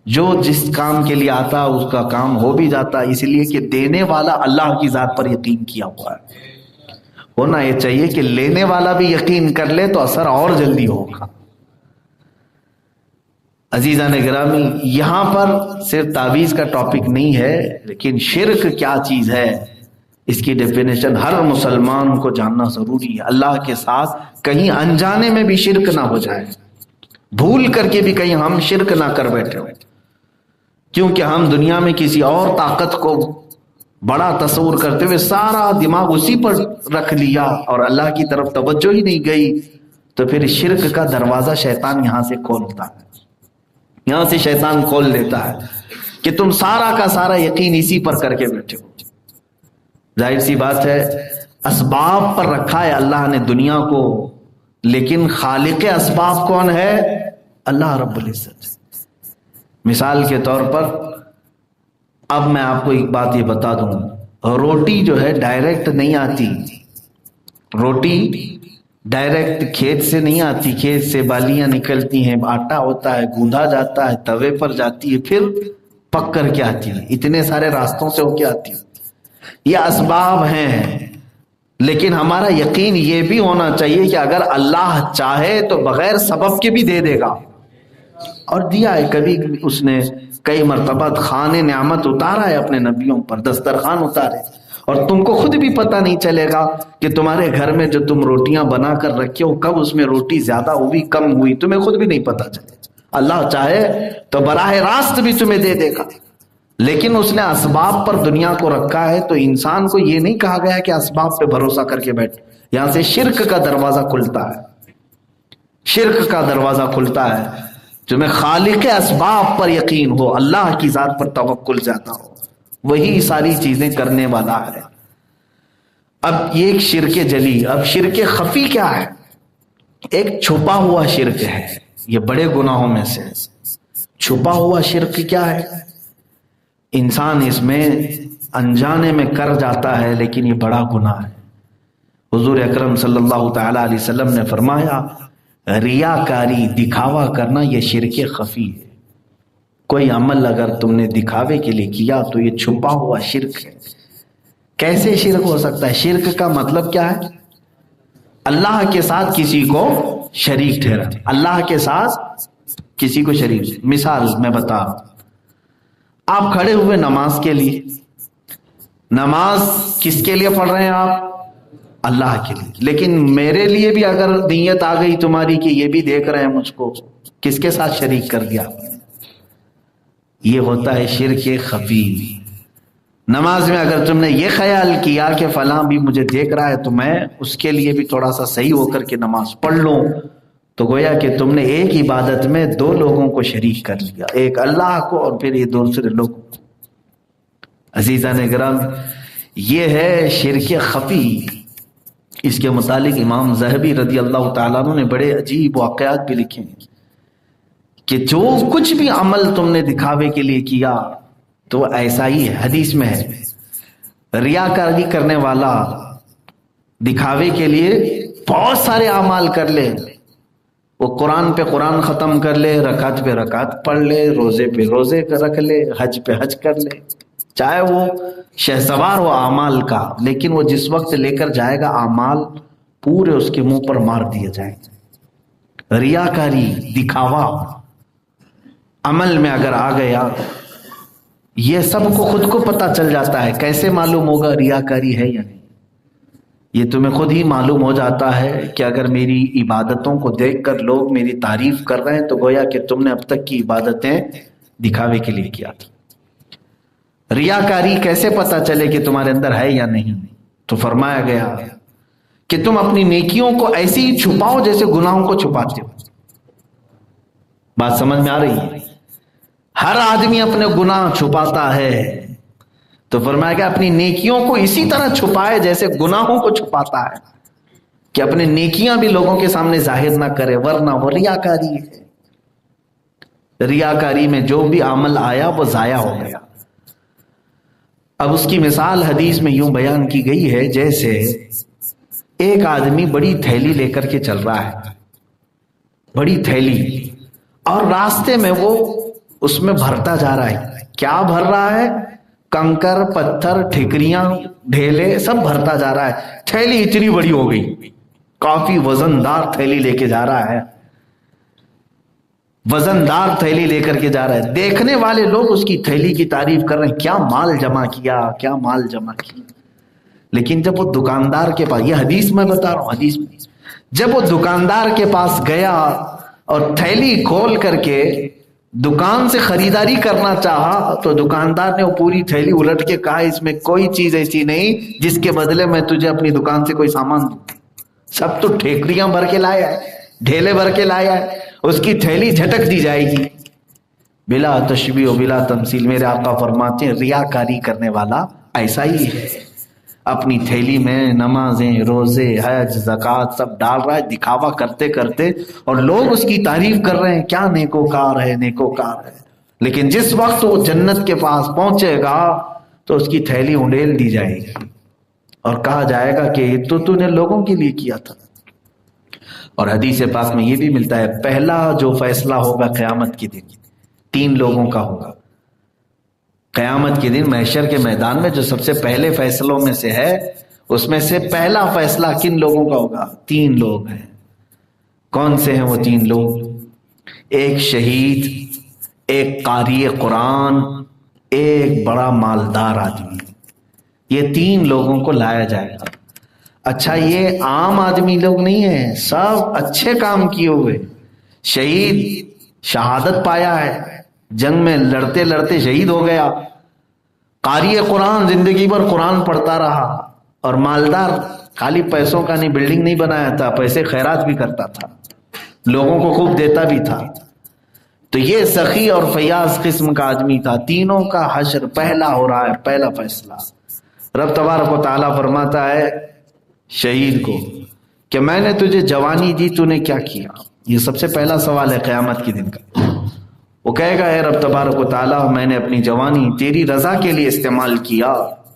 Speaker 4: جو جس کام کے لیے آتا اس کا کام ہو بھی جاتا، اس لیے کہ دینے والا اللہ کی ذات پر یقین کیا ہوا ہے. ہونا یہ چاہیے کہ لینے والا بھی یقین کر لے تو اثر اور جلدی ہوگا. عزیزان گرامی، یہاں پر صرف تعویذ کا ٹاپک نہیں ہے، لیکن شرک کیا چیز ہے اس کی ڈیفینیشن ہر مسلمان کو جاننا ضروری ہے. اللہ کے ساتھ کہیں انجانے میں بھی شرک نہ ہو جائے، بھول کر کے بھی کہیں ہم شرک نہ کر بیٹھے ہو، کیونکہ ہم دنیا میں کسی اور طاقت کو بڑا تصور کرتے ہوئے سارا دماغ اسی پر رکھ لیا اور اللہ کی طرف توجہ ہی نہیں گئی، تو پھر شرک کا دروازہ شیطان یہاں سے کھولتا ہے، یہاں سے شیطان کھول دیتا ہے کہ تم سارا کا سارا یقین اسی پر کر کے بیٹھے ہو. ظاہر سی بات ہے اسباب پر رکھا ہے اللہ نے دنیا کو، لیکن خالق اسباب کون ہے؟ اللہ رب العزت. مثال کے طور پر اب میں آپ کو ایک بات یہ بتا دوں، روٹی جو ہے ڈائریکٹ نہیں آتی، روٹی ڈائریکٹ کھیت سے نہیں آتی، کھیت سے بالیاں نکلتی ہیں، آٹا ہوتا ہے، گوندھا جاتا ہے، توے پر جاتی ہے، پھر پک کر کے آتی ہے، اتنے سارے راستوں سے ہو کے آتی ہے. یہ اسباب ہیں، لیکن ہمارا یقین یہ بھی ہونا چاہیے کہ اگر اللہ چاہے تو بغیر سبب کے بھی دے دے گا، اور دیا ہے. کبھی اس نے کئی مرتبہ خان نعمت اتارا ہے اپنے نبیوں پر، دسترخوان اتارے، اور تم کو خود بھی پتہ نہیں چلے گا کہ تمہارے گھر میں جو تم روٹیاں بنا کر رکھے ہو کب اس میں روٹی زیادہ ہوئی کم ہوئی، تمہیں خود بھی نہیں پتہ چلے. اللہ چاہے تو براہ راست بھی تمہیں دے دے گا، لیکن اس نے اسباب پر دنیا کو رکھا ہے. تو انسان کو یہ نہیں کہا گیا کہ اسباب پہ بھروسہ کر کے بیٹھ. یہاں سے شرک کا دروازہ کھلتا ہے، شرک کا دروازہ کھلتا ہے. تمہیں خالق اسباب پر یقین ہو، اللہ کی ذات پر توکل زیادہ ہو، وہی ساری چیزیں کرنے والا ہے. اب یہ ایک شرک جلی. اب شرک خفی کیا ہے؟ ایک چھپا ہوا شرک ہے، یہ بڑے گناہوں میں سے. چھپا ہوا شرک کیا ہے؟ انسان اس میں انجانے میں کر جاتا ہے لیکن یہ بڑا گناہ ہے. حضور اکرم صلی اللہ تعالی علیہ وسلم نے فرمایا ریاکاری، دکھاوا کرنا، یہ شرک خفی ہے. کوئی عمل اگر تم نے دکھاوے کے لیے کیا تو یہ چھپا ہوا شرک ہے. کیسے شرک ہو سکتا ہے؟ شرک کا مطلب کیا ہے؟ اللہ کے ساتھ کسی کو شریک ٹھہرا، اللہ کے ساتھ کسی کو شریک. مثال میں بتا رہا ہوں، آپ کھڑے ہوئے نماز کے لیے، نماز کس کے لیے پڑھ رہے ہیں آپ؟ اللہ کے لیے. لیکن میرے لیے بھی اگر نیت آ گئی تمہاری کہ یہ بھی دیکھ رہے ہیں مجھ کو، کس کے ساتھ شریک کر دیا آپ نے؟ یہ ہوتا ہے شرک خفی. نماز میں اگر تم نے یہ خیال کیا کہ فلاں بھی مجھے دیکھ رہا ہے تو میں اس کے لیے بھی تھوڑا سا صحیح ہو کر کے نماز پڑھ لوں، تو گویا کہ تم نے ایک عبادت میں دو لوگوں کو شریک کر لیا، ایک اللہ کو اور پھر یہ دوسرے لوگوں کو. عزیزان کرام، یہ ہے شرک خفی. اس کے متعلق امام ذہبی رضی اللہ تعالیٰ عنہ نے بڑے عجیب واقعات بھی لکھے ہیں کہ جو کچھ بھی عمل تم نے دکھاوے کے لیے کیا تو ایسا ہی ہے. حدیث میں ہے ریاکاری کرنے والا دکھاوے کے لیے بہت سارے اعمال کر لے، وہ قرآن پہ قرآن ختم کر لے، رکعت پہ رکعت پڑھ لے، روزے پہ روزے رکھ لے، حج پہ حج کر لے، چاہے وہ شہسوار ہو اعمال کا، لیکن وہ جس وقت لے کر جائے گا اعمال پورے اس کے منہ پر مار دیے جائیں گے. ریاکاری، دکھاوا عمل میں اگر آ گیا، یہ سب کو خود کو پتہ چل جاتا ہے. کیسے معلوم ہوگا ریاکاری ہے یا نہیں؟ یہ تمہیں خود ہی معلوم ہو جاتا ہے کہ اگر میری عبادتوں کو دیکھ کر لوگ میری تعریف کر رہے ہیں تو گویا کہ تم نے اب تک کی عبادتیں دکھاوے کے لیے کیا تھی. ریاکاری کیسے پتہ چلے کہ تمہارے اندر ہے یا نہیں؟ تو فرمایا گیا کہ تم اپنی نیکیوں کو ایسے ہی چھپاؤ جیسے گناہوں کو چھپاتے ہو. بات سمجھ میں آ رہی ہے؟ ہر آدمی اپنے گناہ چھپاتا ہے، تو فرمایا کہ اپنی نیکیوں کو اسی طرح چھپائے جیسے گناہوں کو چھپاتا ہے، کہ اپنے نیکیاں بھی لوگوں کے سامنے ظاہر نہ کرے، ورنہ وہ ریاکاری ہے. ریاکاری میں جو بھی عمل آیا وہ ضائع ہو گیا. اب اس کی مثال حدیث میں یوں بیان کی گئی ہے جیسے ایک آدمی بڑی تھیلی لے کر کے چل رہا ہے، بڑی تھیلی، اور راستے میں وہ اس میں بھرتا جا رہا ہے. کیا بھر رہا ہے؟ کنکر، پتھر، ٹھیکریاں، ڈھیلے سب بھرتا جا رہا ہے. تھیلی اتنی بڑی ہو گئی، کافی وزندار تھیلی لے کے جا رہا ہے، وزندار تھیلی لے کر کے جا رہا ہے. دیکھنے والے لوگ اس کی تھیلی کی تعریف کر رہے ہیں، کیا مال جمع کیا، کیا مال جمع کیا. لیکن جب وہ دکاندار کے پاس، یہ حدیث میں بتا رہا ہوں، حدیث میں جب وہ دکاندار کے پاس گیا اور تھیلی کھول کر کے دکان سے خریداری کرنا چاہا تو دکاندار نے وہ پوری تھیلی الٹ کے کہا اس میں کوئی چیز ایسی نہیں جس کے بدلے میں تجھے اپنی دکان سے کوئی سامان دوں. سب تو ٹھیکریاں بھر کے لایا ہے، ڈھیلے بھر کے لایا ہے، اس کی تھیلی جھٹک دی جائے گی. بلا تشبیہ و بلا تمثیل میرے آقا فرماتے ہیں ریاکاری کرنے والا ایسا ہی ہے. اپنی تھیلی میں نمازیں، روزے، حج، زکوٰۃ سب ڈال رہا ہے، دکھاوا کرتے کرتے، اور لوگ اس کی تعریف کر رہے ہیں کیا نیکوکار ہے، نیکوکار ہے. لیکن جس وقت وہ جنت کے پاس پہنچے گا تو اس کی تھیلی انڈیل دی جائے گی اور کہا جائے گا کہ یہ تو نے لوگوں کے لیے کیا تھا. اور حدیث پاک میں یہ بھی ملتا ہے پہلا جو فیصلہ ہوگا قیامت کے دن 3 لوگوں کا ہوگا. قیامت کے دن محشر کے میدان میں جو سب سے پہلے فیصلوں میں سے ہے، اس میں سے پہلا فیصلہ کن لوگوں کا ہوگا؟ 3 لوگ ہیں. کون سے ہیں وہ 3 لوگ؟ ایک شہید، ایک قاری قرآن، ایک بڑا مالدار آدمی. یہ 3 لوگوں کو لایا جائے گا. اچھا یہ عام آدمی لوگ نہیں ہیں، سب اچھے کام کیے ہوئے. شہید شہادت پایا ہے، جنگ میں لڑتے لڑتے شہید ہو گیا. قاری قرآن زندگی بھر قرآن پڑھتا رہا. اور مالدار خالی پیسوں کا نہیں، بلڈنگ نہیں بنایا تھا، پیسے خیرات بھی کرتا تھا، لوگوں کو خوب دیتا بھی تھا. تو یہ سخی اور فیاض قسم کا آدمی تھا. تینوں کا حشر پہلا ہو رہا ہے، پہلا فیصلہ. رب تبارک و تعالیٰ فرماتا ہے شہید کو کہ میں نے تجھے جوانی دی، تو نے کیا کیا؟ یہ سب سے پہلا سوال ہے قیامت کے دن کا. وہ کہے گا اے رب تبارک و تعالیٰ میں نے اپنی جوانی تیری رضا کے لیے استعمال کیا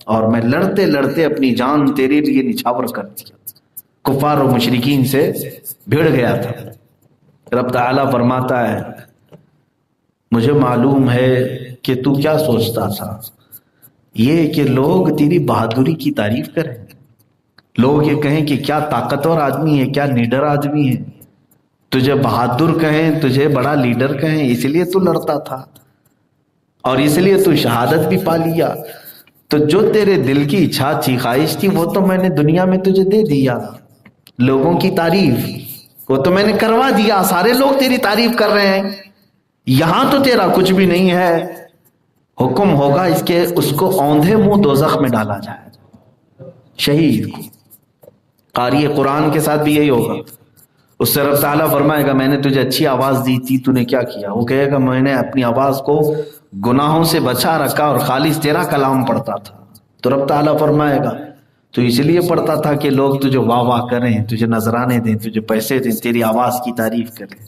Speaker 4: اور میں لڑتے لڑتے اپنی جان تیرے لیے نچھاور کر دیا، کفار و مشرکین سے بھیڑ گیا تھا. رب تعالیٰ فرماتا ہے مجھے معلوم ہے کہ تو کیا سوچتا تھا، یہ کہ لوگ تیری بہادری کی تعریف کریں، لوگ یہ کہیں کہ کیا طاقتور آدمی ہے، کیا نیڈر آدمی ہے، تجھے بہادر کہیں، تجھے بڑا لیڈر کہیں، اس لیے تو لڑتا تھا اور اس لیے تو شہادت بھی پا لیا. تو جو تیرے دل کی اچھا تھی، خواہش تھی، وہ تو میں نے دنیا میں تجھے دے دیا. لوگوں کی تعریف وہ تو میں نے کروا دیا، سارے لوگ تیری تعریف کر رہے ہیں، یہاں تو تیرا کچھ بھی نہیں ہے. حکم ہوگا اس کو اوندھے منہ دوزخ میں ڈالا جائے. شہید کو. قاری قرآن کے ساتھ بھی یہی ہوگا. اس سے رب تعالیٰ فرمائے گا میں نے تجھے اچھی آواز دی تھی، تو نے کیا کیا؟ وہ کہے گا میں نے اپنی آواز کو گناہوں سے بچا رکھا اور خالص تیرا کلام پڑھتا تھا. تو رب تعالیٰ فرمائے گا تو اس لیے پڑھتا تھا کہ لوگ تجھے واہ واہ کریں، تجھے نذرانے دیں، تجھے پیسے دیں، تیری آواز کی تعریف کریں.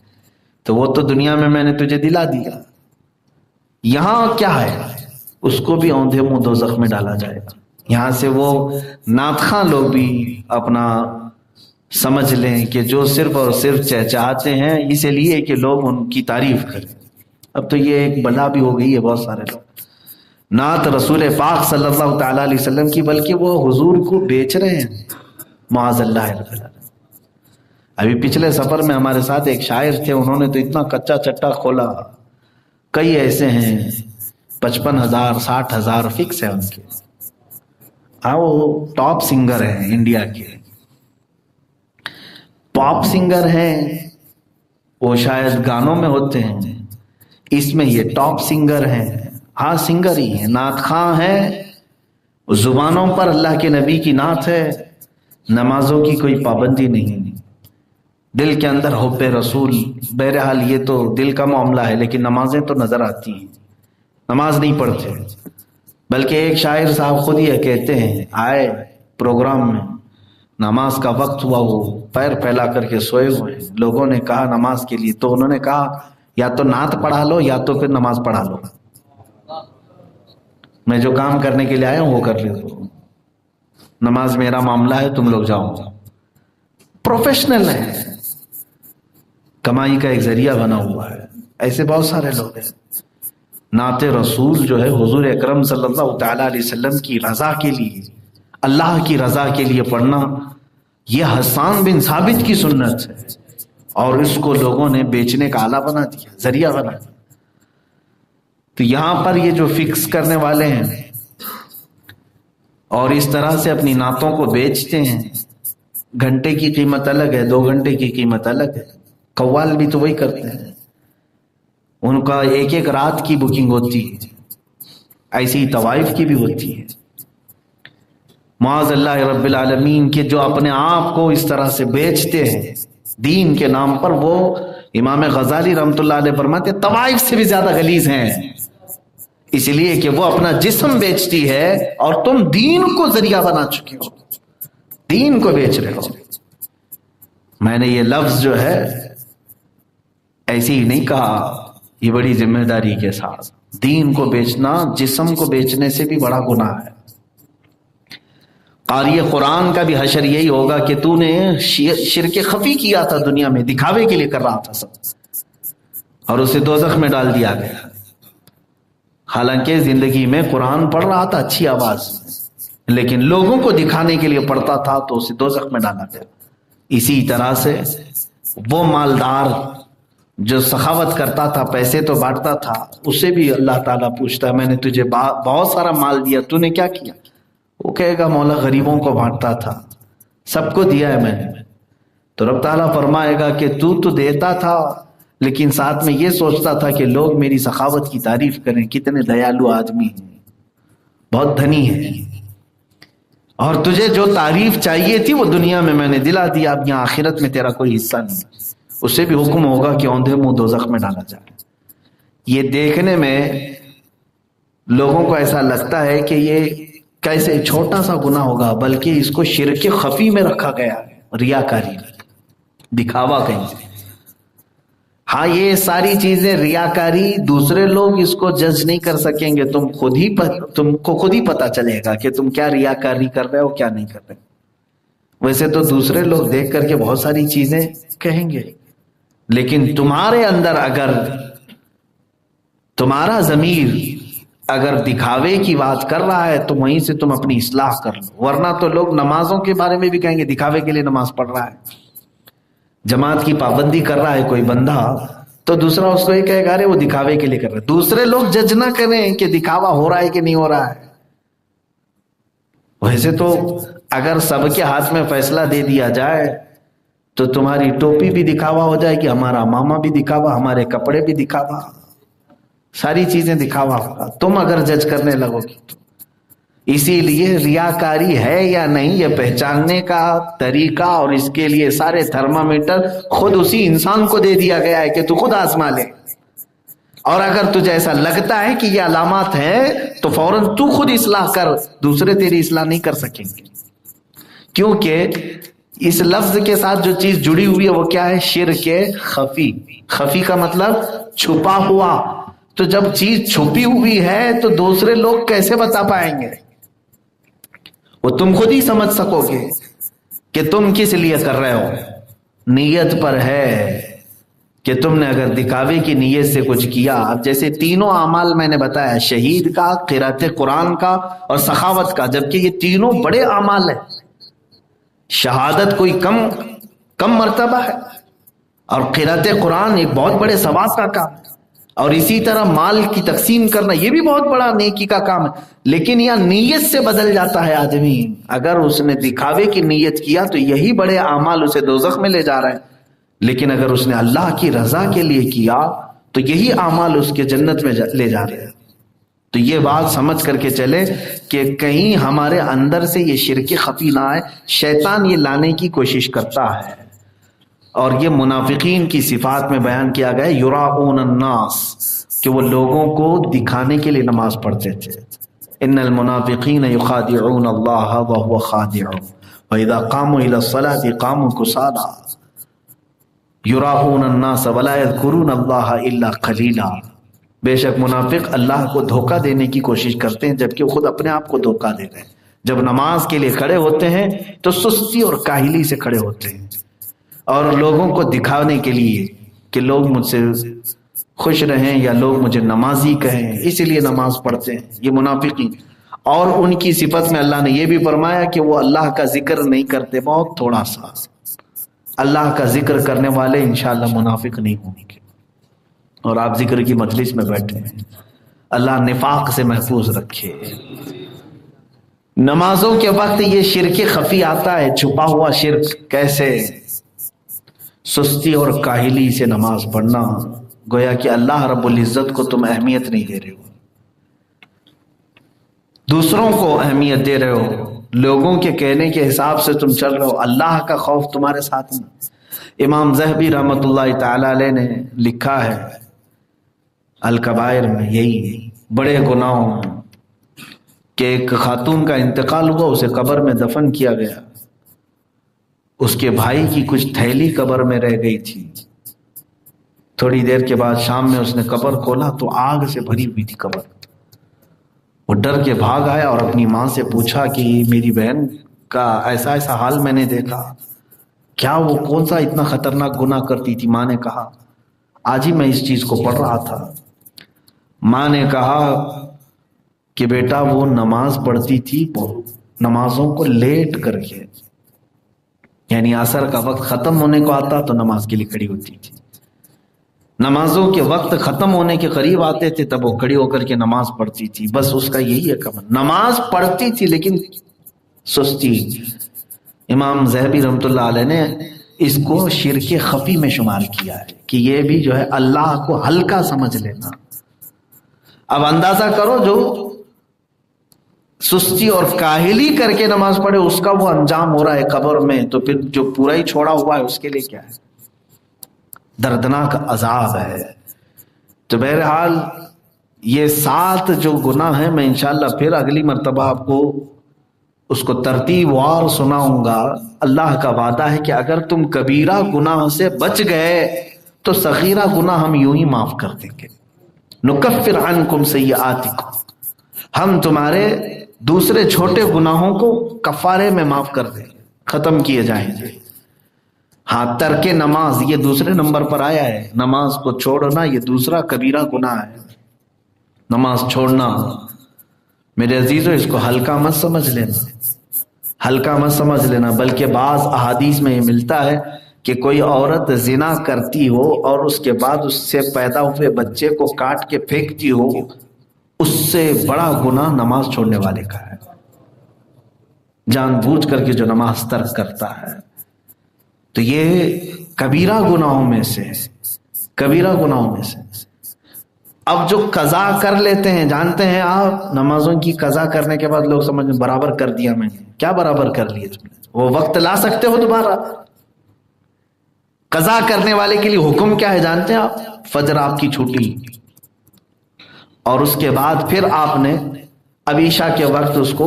Speaker 4: تو وہ تو دنیا میں نے تجھے دلا دیا، یہاں کیا ہے؟ اس کو بھی اوندھے منہ دوزخ میں ڈالا جائے گا۔ یہاں سے وہ نعت خواں لوگ بھی اپنا سمجھ لیں کہ جو صرف اور صرف چہچہاتے ہیں اس لیے کہ لوگ ان کی تعریف کریں۔ اب تو یہ ایک بلا بھی ہو گئی ہے، بہت سارے لوگ نعت رسول پاک صلی اللہ تعالیٰ علیہ وسلم کی بلکہ وہ حضور کو بیچ رہے ہیں، معاذ اللہ۔ ابھی پچھلے سفر میں ہمارے ساتھ ایک شاعر تھے، انہوں نے تو اتنا کچا چٹا کھولا، کئی ایسے ہیں 55,000 60,000 فکس ہے ان کے۔ وہ ٹاپ سنگر ہیں انڈیا کے، پاپ سنگر ہیں، وہ شاید گانوں میں ہوتے ہیں، اس میں یہ ٹاپ سنگر ہیں۔ ہاں سنگر ہی ہیں، نعت خواں ہیں، زبانوں پر اللہ کے نبی کی نعت ہے، نمازوں کی کوئی پابندی نہیں، دل کے اندر حب رسول۔ بہرحال یہ تو دل کا معاملہ ہے، لیکن نمازیں تو نظر آتی ہیں، نماز نہیں پڑھتے۔ بلکہ ایک شاعر صاحب خود یہ کہتے ہیں، آئے پروگرام میں، نماز کا وقت ہوا، وہ پیر پھیلا کر کے سوئے ہوئے ہیں، لوگوں نے کہا نماز کے لیے، تو انہوں نے کہا یا تو نعت پڑھا لو یا تو پھر نماز پڑھا لو، میں جو کام کرنے کے لیے آیا ہوں وہ کر لے دو، نماز میرا معاملہ ہے، تم لوگ جاؤ۔ پروفیشنل ہے، کمائی کا ایک ذریعہ بنا ہوا ہے، ایسے بہت سارے لوگ ہیں۔ نعت رسول جو ہے حضور اکرم صلی اللہ تعالیٰ علیہ وسلم کی رضا کے لیے، اللہ کی رضا کے لیے پڑھنا، یہ حسان بن ثابت کی سنت ہے، اور اس کو لوگوں نے بیچنے کا آلہ بنا دیا، ذریعہ بنا دیا۔ تو یہاں پر یہ جو فکس کرنے والے ہیں اور اس طرح سے اپنی نعتوں کو بیچتے ہیں، گھنٹے کی قیمت الگ ہے، 2 گھنٹے کی قیمت الگ ہے، قوال بھی تو وہی کرتے ہیں، ان کا ایک ایک رات کی بکنگ ہوتی ہے، ایسی طوائف کی بھی ہوتی ہے۔ معاذ اللہ رب العالمین کے جو اپنے آپ کو اس طرح سے بیچتے ہیں دین کے نام پر، وہ امام غزالی رحمۃ اللہ علیہ فرماتے ہیں طوائف سے بھی زیادہ غلیظ ہیں، اس لیے کہ وہ اپنا جسم بیچتی ہے اور تم دین کو ذریعہ بنا چکے ہو، دین کو بیچ رہے ہو۔ میں نے یہ لفظ جو ہے ایسے ہی نہیں کہا، یہ بڑی ذمہ داری کے ساتھ، دین کو بیچنا جسم کو بیچنے سے بھی بڑا گناہ ہے۔ قاری قرآن کا بھی حشر یہی ہوگا کہ تو نے شرک خفی کیا تھا دنیا میں، دکھاوے کے لیے کر رہا تھا سب، اور اسے دوزخ میں ڈال دیا گیا، حالانکہ زندگی میں قرآن پڑھ رہا تھا اچھی آواز میں، لیکن لوگوں کو دکھانے کے لیے پڑھتا تھا تو اسے دوزخ میں ڈالا گیا۔ اسی طرح سے وہ مالدار جو سخاوت کرتا تھا، پیسے تو بانٹتا تھا، اسے بھی اللہ تعالیٰ پوچھتا ہے میں نے تجھے بہت سارا مال دیا، تو نے کیا کیا؟ وہ کہے گا مولا غریبوں کو بانٹتا تھا، سب کو دیا ہے میں نے۔ تو رب تعالیٰ فرمائے گا کہ تو دیتا تھا، لیکن ساتھ میں یہ سوچتا تھا کہ لوگ میری سخاوت کی تعریف کریں، کتنے دیالو آدمی ہیں، بہت دھنی ہیں، اور تجھے جو تعریف چاہیے تھی وہ دنیا میں نے دلا دیا، اب یہاں آخرت میں تیرا کوئی حصہ نہیں۔ اسے بھی حکم ہوگا کہ اوندھے منہ دوزخ میں ڈالا جائے۔ یہ دیکھنے میں لوگوں کو ایسا لگتا ہے کہ یہ کیسے چھوٹا سا گناہ ہوگا، بلکہ اس کو شرک خفی میں رکھا گیا ہے، ریاکاری، دکھاوا کہیں سے۔ ہاں یہ ساری چیزیں ریاکاری، دوسرے لوگ اس کو جج نہیں کر سکیں گے، تم کو خود ہی پتا چلے گا کہ تم کیا ریاکاری کر رہے ہو کیا نہیں کر رہے۔ ویسے تو دوسرے لوگ دیکھ کر کے بہت ساری چیزیں کہیں گے، لیکن تمہارے اندر اگر تمہارا ضمیر اگر دکھاوے کی بات کر رہا ہے تو وہیں سے تم اپنی اصلاح کر لو، ورنہ تو لوگ نمازوں کے بارے میں بھی کہیں گے دکھاوے کے لیے نماز پڑھ رہا ہے، جماعت کی پابندی کر رہا ہے کوئی بندہ، تو دوسرا اس کو یہ کہے گا ارے وہ دکھاوے کے لیے کر رہا ہے۔ دوسرے لوگ جج نہ کریں کہ دکھاوا ہو رہا ہے کہ نہیں ہو رہا ہے۔ ویسے تو اگر سب کے ہاتھ میں فیصلہ دے دیا جائے تو تمہاری ٹوپی بھی دکھاوا ہو جائے گی، ہمارا ماما بھی دکھاوا، ہمارے کپڑے بھی دکھاوا، ساری چیزیں دکھاوا ہوگا تم اگر جج کرنے لگو گی تو۔ اسی لیے ریاکاری ہے یا نہیں یہ پہچاننے کا طریقہ اور اس کے لیے سارے تھرمامیٹر خود اسی انسان کو دے دیا گیا ہے کہ تو خود آزما لے، اور اگر تجھے ایسا لگتا ہے کہ یہ علامات ہیں تو فوراً تو خود اصلاح کر، دوسرے تیری اصلاح نہیں کر سکیں گے، کیونکہ اس لفظ کے ساتھ جو چیز جڑی ہوئی ہے وہ کیا ہے؟ شرک خفی. خفی کا مطلب چھپا ہوا. تو جب چیز چھپی ہوئی ہے تو دوسرے لوگ کیسے بتا پائیں گے؟ وہ تم خود ہی سمجھ سکو گے کہ تم کس لیے کر رہے ہو. نیت پر ہے کہ تم نے اگر دکھاوے کی نیت سے کچھ کیا. اب جیسے تینوں اعمال میں نے بتایا، شہید کا، قرات قرآن کا اور سخاوت کا، جبکہ یہ تینوں بڑے اعمال ہیں. شہادت کوئی کم مرتبہ ہے، اور قرات قرآن ایک بہت بڑے ثواب کا کام ہے. اور اسی طرح مال کی تقسیم کرنا یہ بھی بہت بڑا نیکی کا کام ہے. لیکن یہاں نیت سے بدل جاتا ہے آدمی. اگر اس نے دکھاوے کی نیت کیا تو یہی بڑے اعمال اسے دوزخ میں لے جا رہے ہیں، لیکن اگر اس نے اللہ کی رضا کے لیے کیا تو یہی اعمال اس کے جنت میں لے جا رہے ہیں. تو یہ بات سمجھ کر کے چلے کہ کہیں ہمارے اندر سے یہ شرک خفی نہ آئے. شیطان یہ لانے کی کوشش کرتا ہے، اور یہ منافقین کی صفات میں بیان کیا گیا، یراؤن الناس، کہ وہ لوگوں کو دکھانے کے لیے نماز پڑھتے تھے. ان المنافقین یخادعون اللہ وهو خادعهم واذا قاموا الى الصلاة قاموا كسالى یراؤن الناس ولا یذکرون اللہ الا قلیلا. بے شک منافق اللہ کو دھوکہ دینے کی کوشش کرتے ہیں جبکہ وہ خود اپنے آپ کو دھوکہ دے رہے ہیں. جب نماز کے لیے کھڑے ہوتے ہیں تو سستی اور کاہلی سے کھڑے ہوتے ہیں، اور لوگوں کو دکھانے کے لیے کہ لوگ مجھ سے خوش رہیں یا لوگ مجھے نمازی کہیں، اسی لیے نماز پڑھتے ہیں. یہ منافقین. اور ان کی صفت میں اللہ نے یہ بھی فرمایا کہ وہ اللہ کا ذکر نہیں کرتے، بہت تھوڑا سا. اللہ کا ذکر کرنے والے انشاءاللہ منافق نہیں ہوں گے. اور آپ ذکر کی مجلس میں بیٹھے ہیں، اللہ نفاق سے محفوظ رکھے. نمازوں کے وقت یہ شرک خفی آتا ہے، چھپا ہوا شرک. کیسے؟ سستی اور کاہلی سے نماز پڑھنا، گویا کہ اللہ رب العزت کو تم اہمیت نہیں دے رہے ہو، دوسروں کو اہمیت دے رہے ہو، لوگوں کے کہنے کے حساب سے تم چل رہے ہو. اللہ کا خوف تمہارے ساتھ میں. امام ذہبی رحمۃ اللہ تعالی علیہ نے لکھا ہے الکبائر میں، یہی بڑے گناہوں میں، کہ ایک خاتون کا انتقال ہوا، اسے قبر میں دفن کیا گیا. اس کے بھائی کی کچھ تھیلی قبر میں رہ گئی تھی. تھوڑی دیر کے بعد شام میں اس نے قبر کھولا تو آگ سے بھری ہوئی تھی قبر. وہ ڈر کے بھاگ آیا اور اپنی ماں سے پوچھا کہ میری بہن کا ایسا حال میں نے دیکھا، کیا وہ کون سا اتنا خطرناک گناہ کرتی تھی؟ ماں نے کہا آج ہی میں اس چیز کو پڑھ رہا تھا. ماں نے کہا کہ بیٹا وہ نماز پڑھتی تھی نمازوں کو لیٹ کر کے، یعنی عصر کا وقت ختم ہونے کو آتا تو نماز کے لیے کھڑی ہوتی تھی. نمازوں کے وقت ختم ہونے کے قریب آتے تھے تب وہ کھڑی ہو کر کے نماز پڑھتی تھی. بس اس کا یہی ہے کمل، نماز پڑھتی تھی لیکن سستی. امام ذہبی رحمۃ اللہ علیہ نے اس کو شرک خفی میں شمار کیا ہے کہ یہ بھی جو ہے اللہ کو ہلکا سمجھ لینا. اب اندازہ کرو جو سستی اور کاہلی کر کے نماز پڑھے اس کا وہ انجام ہو رہا ہے قبر میں، تو پھر جو پورا ہی چھوڑا ہوا ہے اس کے لیے کیا ہے؟ دردناک عذاب ہے. تو بہرحال یہ 7 جو گناہ ہیں میں انشاءاللہ پھر اگلی مرتبہ آپ کو اس کو ترتیب وار سناؤں گا. اللہ کا وعدہ ہے کہ اگر تم کبیرہ گناہ سے بچ گئے تو صغیرہ گناہ ہم یوں ہی معاف کر دیں گے. نکفر عنکم سیئاتکم، ہم تمہارے دوسرے چھوٹے گناہوں کو کفارے میں معاف کر دیں، ختم کیے جائیں گے. ہاں، ترک نماز یہ دوسرے نمبر پر آیا ہے. نماز کو چھوڑنا یہ دوسرا کبیرہ گناہ ہے. نماز چھوڑنا میرے عزیزو اس کو ہلکا مت سمجھ لینا، ہلکا مت سمجھ لینا. بلکہ بعض احادیث میں یہ ملتا ہے کہ کوئی عورت زنا کرتی ہو اور اس کے بعد اس سے پیدا ہوئے بچے کو کاٹ کے پھینکتی ہو، اس سے بڑا گناہ نماز چھوڑنے والے کا ہے. جان بوجھ کر کے جو نماز ترک کرتا ہے تو یہ کبیرہ گناہوں میں سے، کبیرہ گناہوں میں سے. اب جو قضا کر لیتے ہیں، جانتے ہیں آپ نمازوں کی قضا کرنے کے بعد لوگ سمجھیں برابر کر دیا میں نے. کیا برابر کر لیے تم نے؟ وہ وقت لا سکتے ہو دوبارہ. قضا کرنے والے کے لیے حکم کیا ہے جانتے ہیں آپ؟ فجر آپ کی چھوٹی اور اس کے بعد پھر آپ نے اب عشاء کے وقت اس کو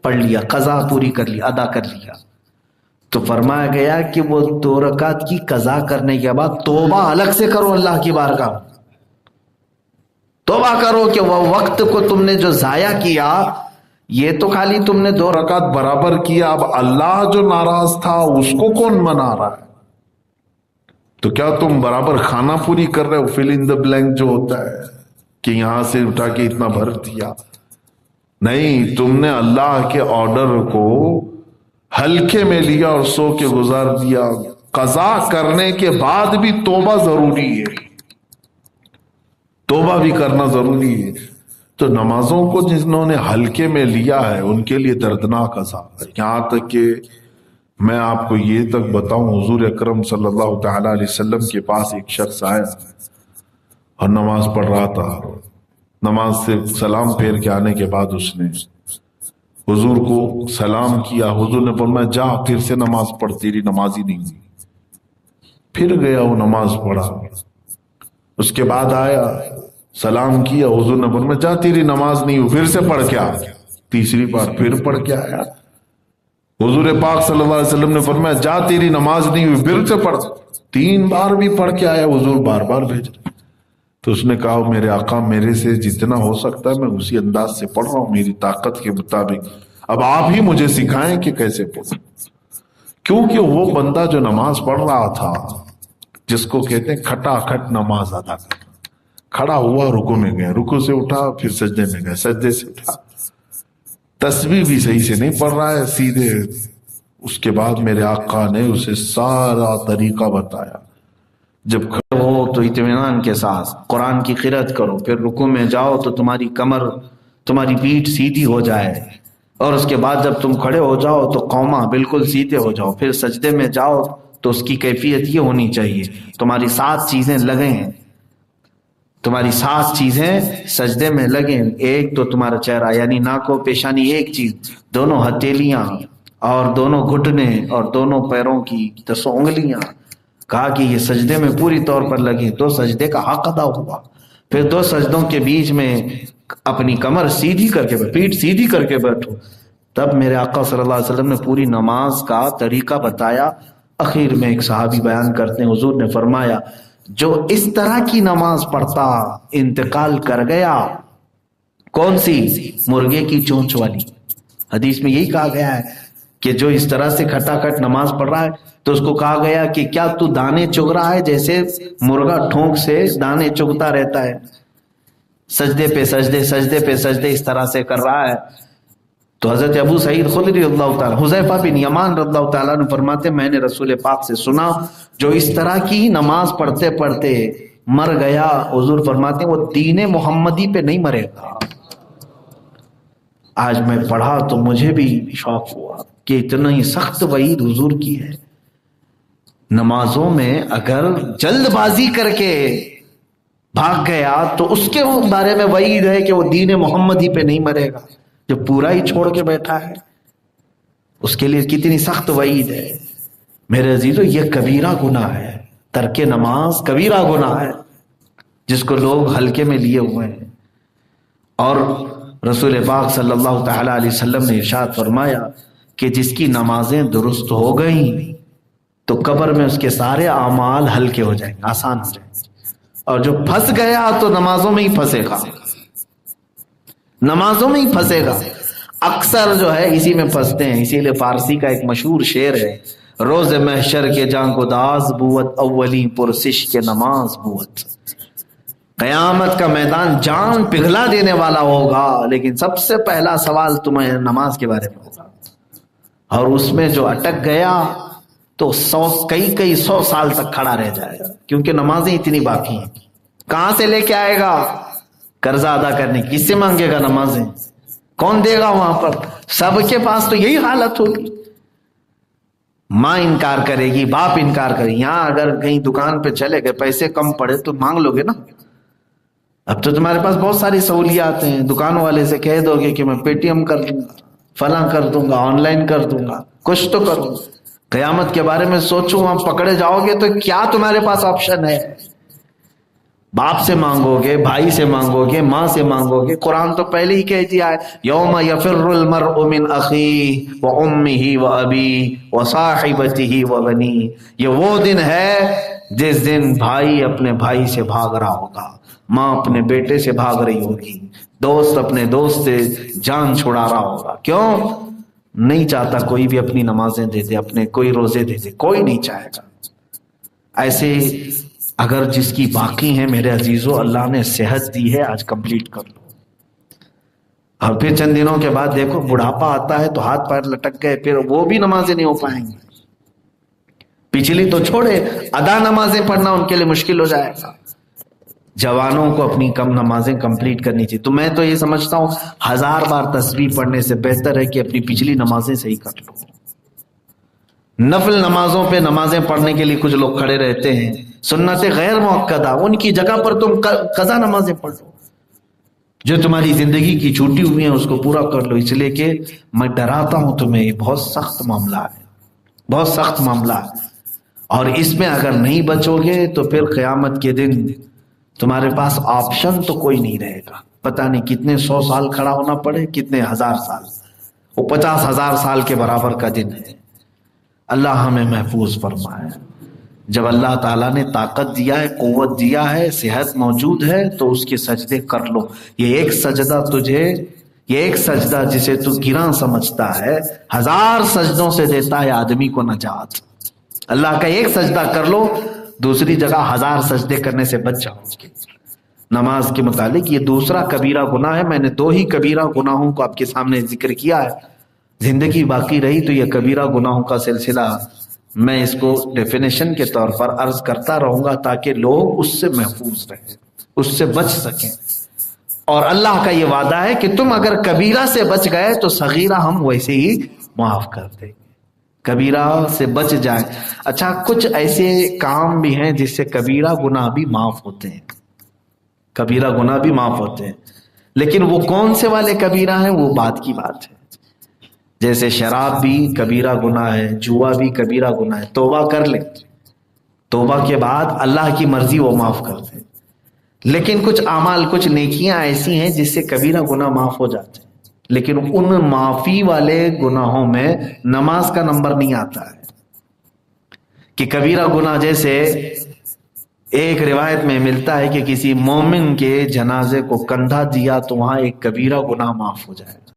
Speaker 4: پڑھ لیا، قضا پوری کر لی، ادا کر لیا، تو فرمایا گیا کہ وہ 2 رکعت کی قضا کرنے کے بعد توبہ الگ سے کرو اللہ کی بارگاہ، توبہ کرو کہ وہ وقت کو تم نے جو ضائع کیا، یہ تو خالی تم نے 2 رکعت برابر کیا، اب اللہ جو ناراض تھا اس کو کون منا رہا ہے؟ تو کیا تم برابر کھانا پوری کر رہے ہو؟ فل ان دا بلینک جو ہوتا ہے کہ یہاں سے اٹھا کے اتنا بھر دیا، نہیں، تم نے اللہ کے آرڈر کو ہلکے میں لیا اور سو کے گزار دیا۔ قضا کرنے کے بعد بھی توبہ ضروری ہے، توبہ بھی کرنا ضروری ہے۔ تو نمازوں کو جنہوں نے ہلکے میں لیا ہے ان کے لیے دردناک عذاب ہے، یہاں تک کہ میں آپ کو یہ تک بتاؤں، حضور اکرم صلی اللہ تعالی علیہ وسلم کے پاس ایک شخص آیا اور نماز پڑھ رہا تھا، نماز سے سلام پھیر کے آنے کے بعد اس نے حضور کو سلام کیا، حضور نے فرمایا جا پھر سے نماز پڑھ، تیری نماز ہی نہیں ہوئی۔ پھر گیا وہ نماز پڑھا، اس کے بعد آیا سلام کیا، حضور نے فرمایا جا تیری نماز نہیں ہوئی، پھر سے پڑھ کے آ۔ تیسری بار پھر پڑھ کے آیا، حضور پاک صلی اللہ علیہ وسلم نے فرمایا جا تیری نماز نہیں ہوئی، پھر سے پڑھ۔ 3 بار بھی پڑھ کے آیا، حضور بار بار بھیج رہے۔ تو اس نے کہا میرے آقا میرے سے جتنا ہو سکتا ہے میں اسی انداز سے پڑھ رہا ہوں، میری طاقت کے مطابق، اب آپ ہی مجھے سکھائیں کہ کیسے پڑھوں۔ کیونکہ وہ بندہ جو نماز پڑھ رہا تھا، جس کو کہتے ہیں کھٹا کھٹ نماز ادا کرنا، کھڑا ہوا رکوع میں گیا، رکوع سے اٹھا پھر سجدے میں گیا، سجدے سے اٹھا، تسبیح بھی صحیح سے نہیں پڑھ رہا ہے سیدھے۔ اس کے بعد میرے آقا نے اسے سارا طریقہ بتایا، جب کھڑے ہو تو اطمینان کے ساتھ قرآن کی قرأت کرو، پھر رکوع میں جاؤ تو تمہاری کمر، تمہاری پیٹھ سیدھی ہو جائے، اور اس کے بعد جب تم کھڑے ہو جاؤ تو قومہ بالکل سیدھے ہو جاؤ، پھر سجدے میں جاؤ تو اس کی کیفیت یہ ہونی چاہیے تمہاری 7 چیزیں لگیں، تمہاری 7 چیزیں سجدے میں لگیں۔ ایک تو تمہارا چہرہ یعنی ناک و پیشانی ایک چیز، دونوں ہتھیلیاں اور دونوں گھٹنے اور دونوں پیروں کی 10 انگلیاں، کہا کہ یہ سجدے میں پوری طور پر لگیں، تو سجدے کا حق ادا ہوا۔ پھر 2 سجدوں کے بیچ میں اپنی کمر سیدھی کر کے، پیٹھ سیدھی کر کے بیٹھو۔ تب میرے آقا صلی اللہ علیہ وسلم نے پوری نماز کا طریقہ بتایا۔ اخیر میں ایک صحابی بیان کرتے ہیں، حضور نے فرمایا جو اس طرح کی نماز پڑھتا انتقال کر گیا، کون سی؟ مرغے کی چونچ والی۔ حدیث میں یہی کہا گیا ہے کہ جو اس طرح سے کھٹا کھٹ نماز پڑھ رہا ہے تو اس کو کہا گیا کہ کیا تو دانے چگ رہا ہے جیسے مرغا ٹھونک سے دانے چگتا رہتا ہے، سجدے پہ سجدے سجدے پہ سجدے اس طرح سے کر رہا ہے۔ تو حضرت ابو سعید خدری رضی اللہ تعالیٰ، حذیفہ بن یمان رضی اللہ تعالیٰ نے فرماتے میں نے رسول پاک سے سنا جو اس طرح کی نماز پڑھتے پڑھتے مر گیا، حضور فرماتے ہیں وہ دین محمدی پہ نہیں مرے گا۔ آج میں پڑھا تو مجھے بھی شوق ہوا کہ اتنا ہی سخت وعید حضور کی ہے۔ نمازوں میں اگر جلد بازی کر کے بھاگ گیا تو اس کے بارے میں وعید ہے کہ وہ دین محمدی پہ نہیں مرے گا، جو پورا ہی چھوڑ کے بیٹھا ہے اس کے لیے کتنی سخت وعید ہے۔ میرے عزیزو یہ کبیرہ گناہ ہے، ترک نماز کبیرہ گناہ ہے جس کو لوگ ہلکے میں لیے ہوئے ہیں۔ اور رسول پاک صلی اللہ تعالی علیہ وسلم نے ارشاد فرمایا کہ جس کی نمازیں درست ہو گئیں تو قبر میں اس کے سارے اعمال ہلکے ہو جائیں گے، آسان ہو جائیں گے، اور جو پھنس گیا تو نمازوں میں ہی پھنسے گا، نمازوں میں ہی پھنسے گا۔ اکثر جو ہے اسی میں پھنستے ہیں، اسی لیے فارسی کا ایک مشہور شعر ہے، روز محشر کے جان کو داز بوت اولی پرسش کے نماز بوت۔ قیامت کا میدان جان پگھلا دینے والا ہوگا، لیکن سب سے پہلا سوال تمہیں نماز کے بارے میں ہوگا، اور اس میں جو اٹک گیا تو کئی 100 سال تک کھڑا رہ جائے گا، کیونکہ نمازیں اتنی باقی ہیں۔ کہاں سے لے کے آئے گا؟ قرضہ ادا کرنے کس سے مانگے گا؟ نمازیں کون دے گا؟ وہاں پر سب کے پاس تو یہی حالت ہوگی، ماں انکار کرے گی، باپ انکار کرے گی۔ یہاں اگر کہیں دکان پہ چلے گئے پیسے کم پڑے تو مانگ لو گے نا، اب تو تمہارے پاس بہت ساری سہولیات ہیں، دکان والے سے کہہ دو گے کہ میں پے ٹی ایم کر دوں گا، فلاں کر دوں گا، آن لائن کر دوں گا، کچھ تو کروں۔ قیامت کے بارے میں سوچو، وہاں پکڑے جاؤ گے تو کیا تمہارے پاس آپشن ہے؟ باپ سے مانگو گے، بھائی سے مانگو گے، ماں سے مانگو گے. قرآن تو پہلے ہی کہہ دیا ہے یوم یفر المرء من اخیہ وامہ وابیہ وصاحبتہ وبنیہ. یہ وہ دن ہے جس دن بھائی اپنے بھائی سے بھاگ رہا ہوگا، ماں اپنے بیٹے سے بھاگ رہی ہوگی، دوست اپنے دوست سے جان چھڑا رہا ہوگا. کیوں؟ نہیں چاہتا کوئی بھی اپنی نمازیں دے دے، اپنے کوئی روزے دے دے، کوئی نہیں چاہے گا. ایسے اگر جس کی باقی ہیں میرے عزیزو، اللہ نے صحت دی ہے، آج کمپلیٹ کر لو. اور پھر چند دنوں کے بعد دیکھو بڑھاپا آتا ہے تو ہاتھ پیر لٹک گئے، پھر وہ بھی نمازیں نہیں ہو پائیں گی. پچھلی تو چھوڑے، ادا نمازیں پڑھنا ان کے لیے مشکل ہو جائے گا. جوانوں کو اپنی کم نمازیں کمپلیٹ کرنی چاہیے. تو میں تو یہ سمجھتا ہوں 1000 بار تسبیح پڑھنے سے بہتر ہے کہ اپنی پچھلی نمازیں صحیح کر لو. نفل نمازوں پہ نمازیں پڑھنے کے لیے کچھ لوگ کھڑے رہتے ہیں، سنت غیر مؤکدہ، ان کی جگہ پر تم قضا نمازیں پڑھ لو. جو تمہاری زندگی کی چھوٹی ہوئی ہیں اس کو پورا کر لو. اس لیے کہ میں ڈراتا ہوں تمہیں، یہ بہت سخت معاملہ ہے، بہت سخت معاملہ ہے. اور اس میں اگر نہیں بچو گے تو پھر قیامت کے دن تمہارے پاس آپشن تو کوئی نہیں رہے گا. پتہ نہیں کتنے 100 سال کھڑا ہونا پڑے، کتنے 1000 سال، وہ 50,000 سال کے برابر کا دن ہے. اللہ ہمیں محفوظ فرمائے. جب اللہ تعالیٰ نے طاقت دیا ہے، قوت دیا ہے، صحت موجود ہے تو اس کے سجدے کر لو. یہ ایک سجدہ جسے تو گراں سمجھتا ہے 1000 سجدوں سے دیتا ہے آدمی کو نجات. اللہ کا ایک سجدہ کر لو، دوسری جگہ 1000 سجدے کرنے سے بچ جاؤ. نماز کے متعلق یہ دوسرا کبیرہ گناہ ہے. میں نے 2 ہی کبیرہ گناہوں کو آپ کے سامنے ذکر کیا ہے. زندگی باقی رہی تو یہ کبیرہ گناہوں کا سلسلہ میں اس کو ڈیفینیشن کے طور پر عرض کرتا رہوں گا تاکہ لوگ اس سے محفوظ رہیں، اس سے بچ سکیں. اور اللہ کا یہ وعدہ ہے کہ تم اگر کبیرہ سے بچ گئے تو صغیرہ ہم ویسے ہی معاف کر دیں گے. کبیرہ سے بچ جائیں. اچھا، کچھ ایسے کام بھی ہیں جس سے کبیرہ گناہ بھی معاف ہوتے ہیں، کبیرہ گناہ بھی معاف ہوتے ہیں. لیکن وہ کون سے والے کبیرہ ہیں وہ بات کی بات ہے. جیسے شراب بھی کبیرہ گناہ ہے، جوا بھی کبیرہ گناہ ہے. توبہ کر لیں، توبہ کے بعد اللہ کی مرضی وہ معاف کر دے. لیکن کچھ اعمال، کچھ نیکیاں ایسی ہیں جس سے کبیرہ گناہ معاف ہو جاتے ہیں، لیکن ان معافی والے گناہوں میں نماز کا نمبر نہیں آتا ہے. کہ کبیرہ گناہ جیسے ایک روایت میں ملتا ہے کہ کسی مومن کے جنازے کو کندھا دیا تو وہاں ایک کبیرہ گناہ معاف ہو جائے.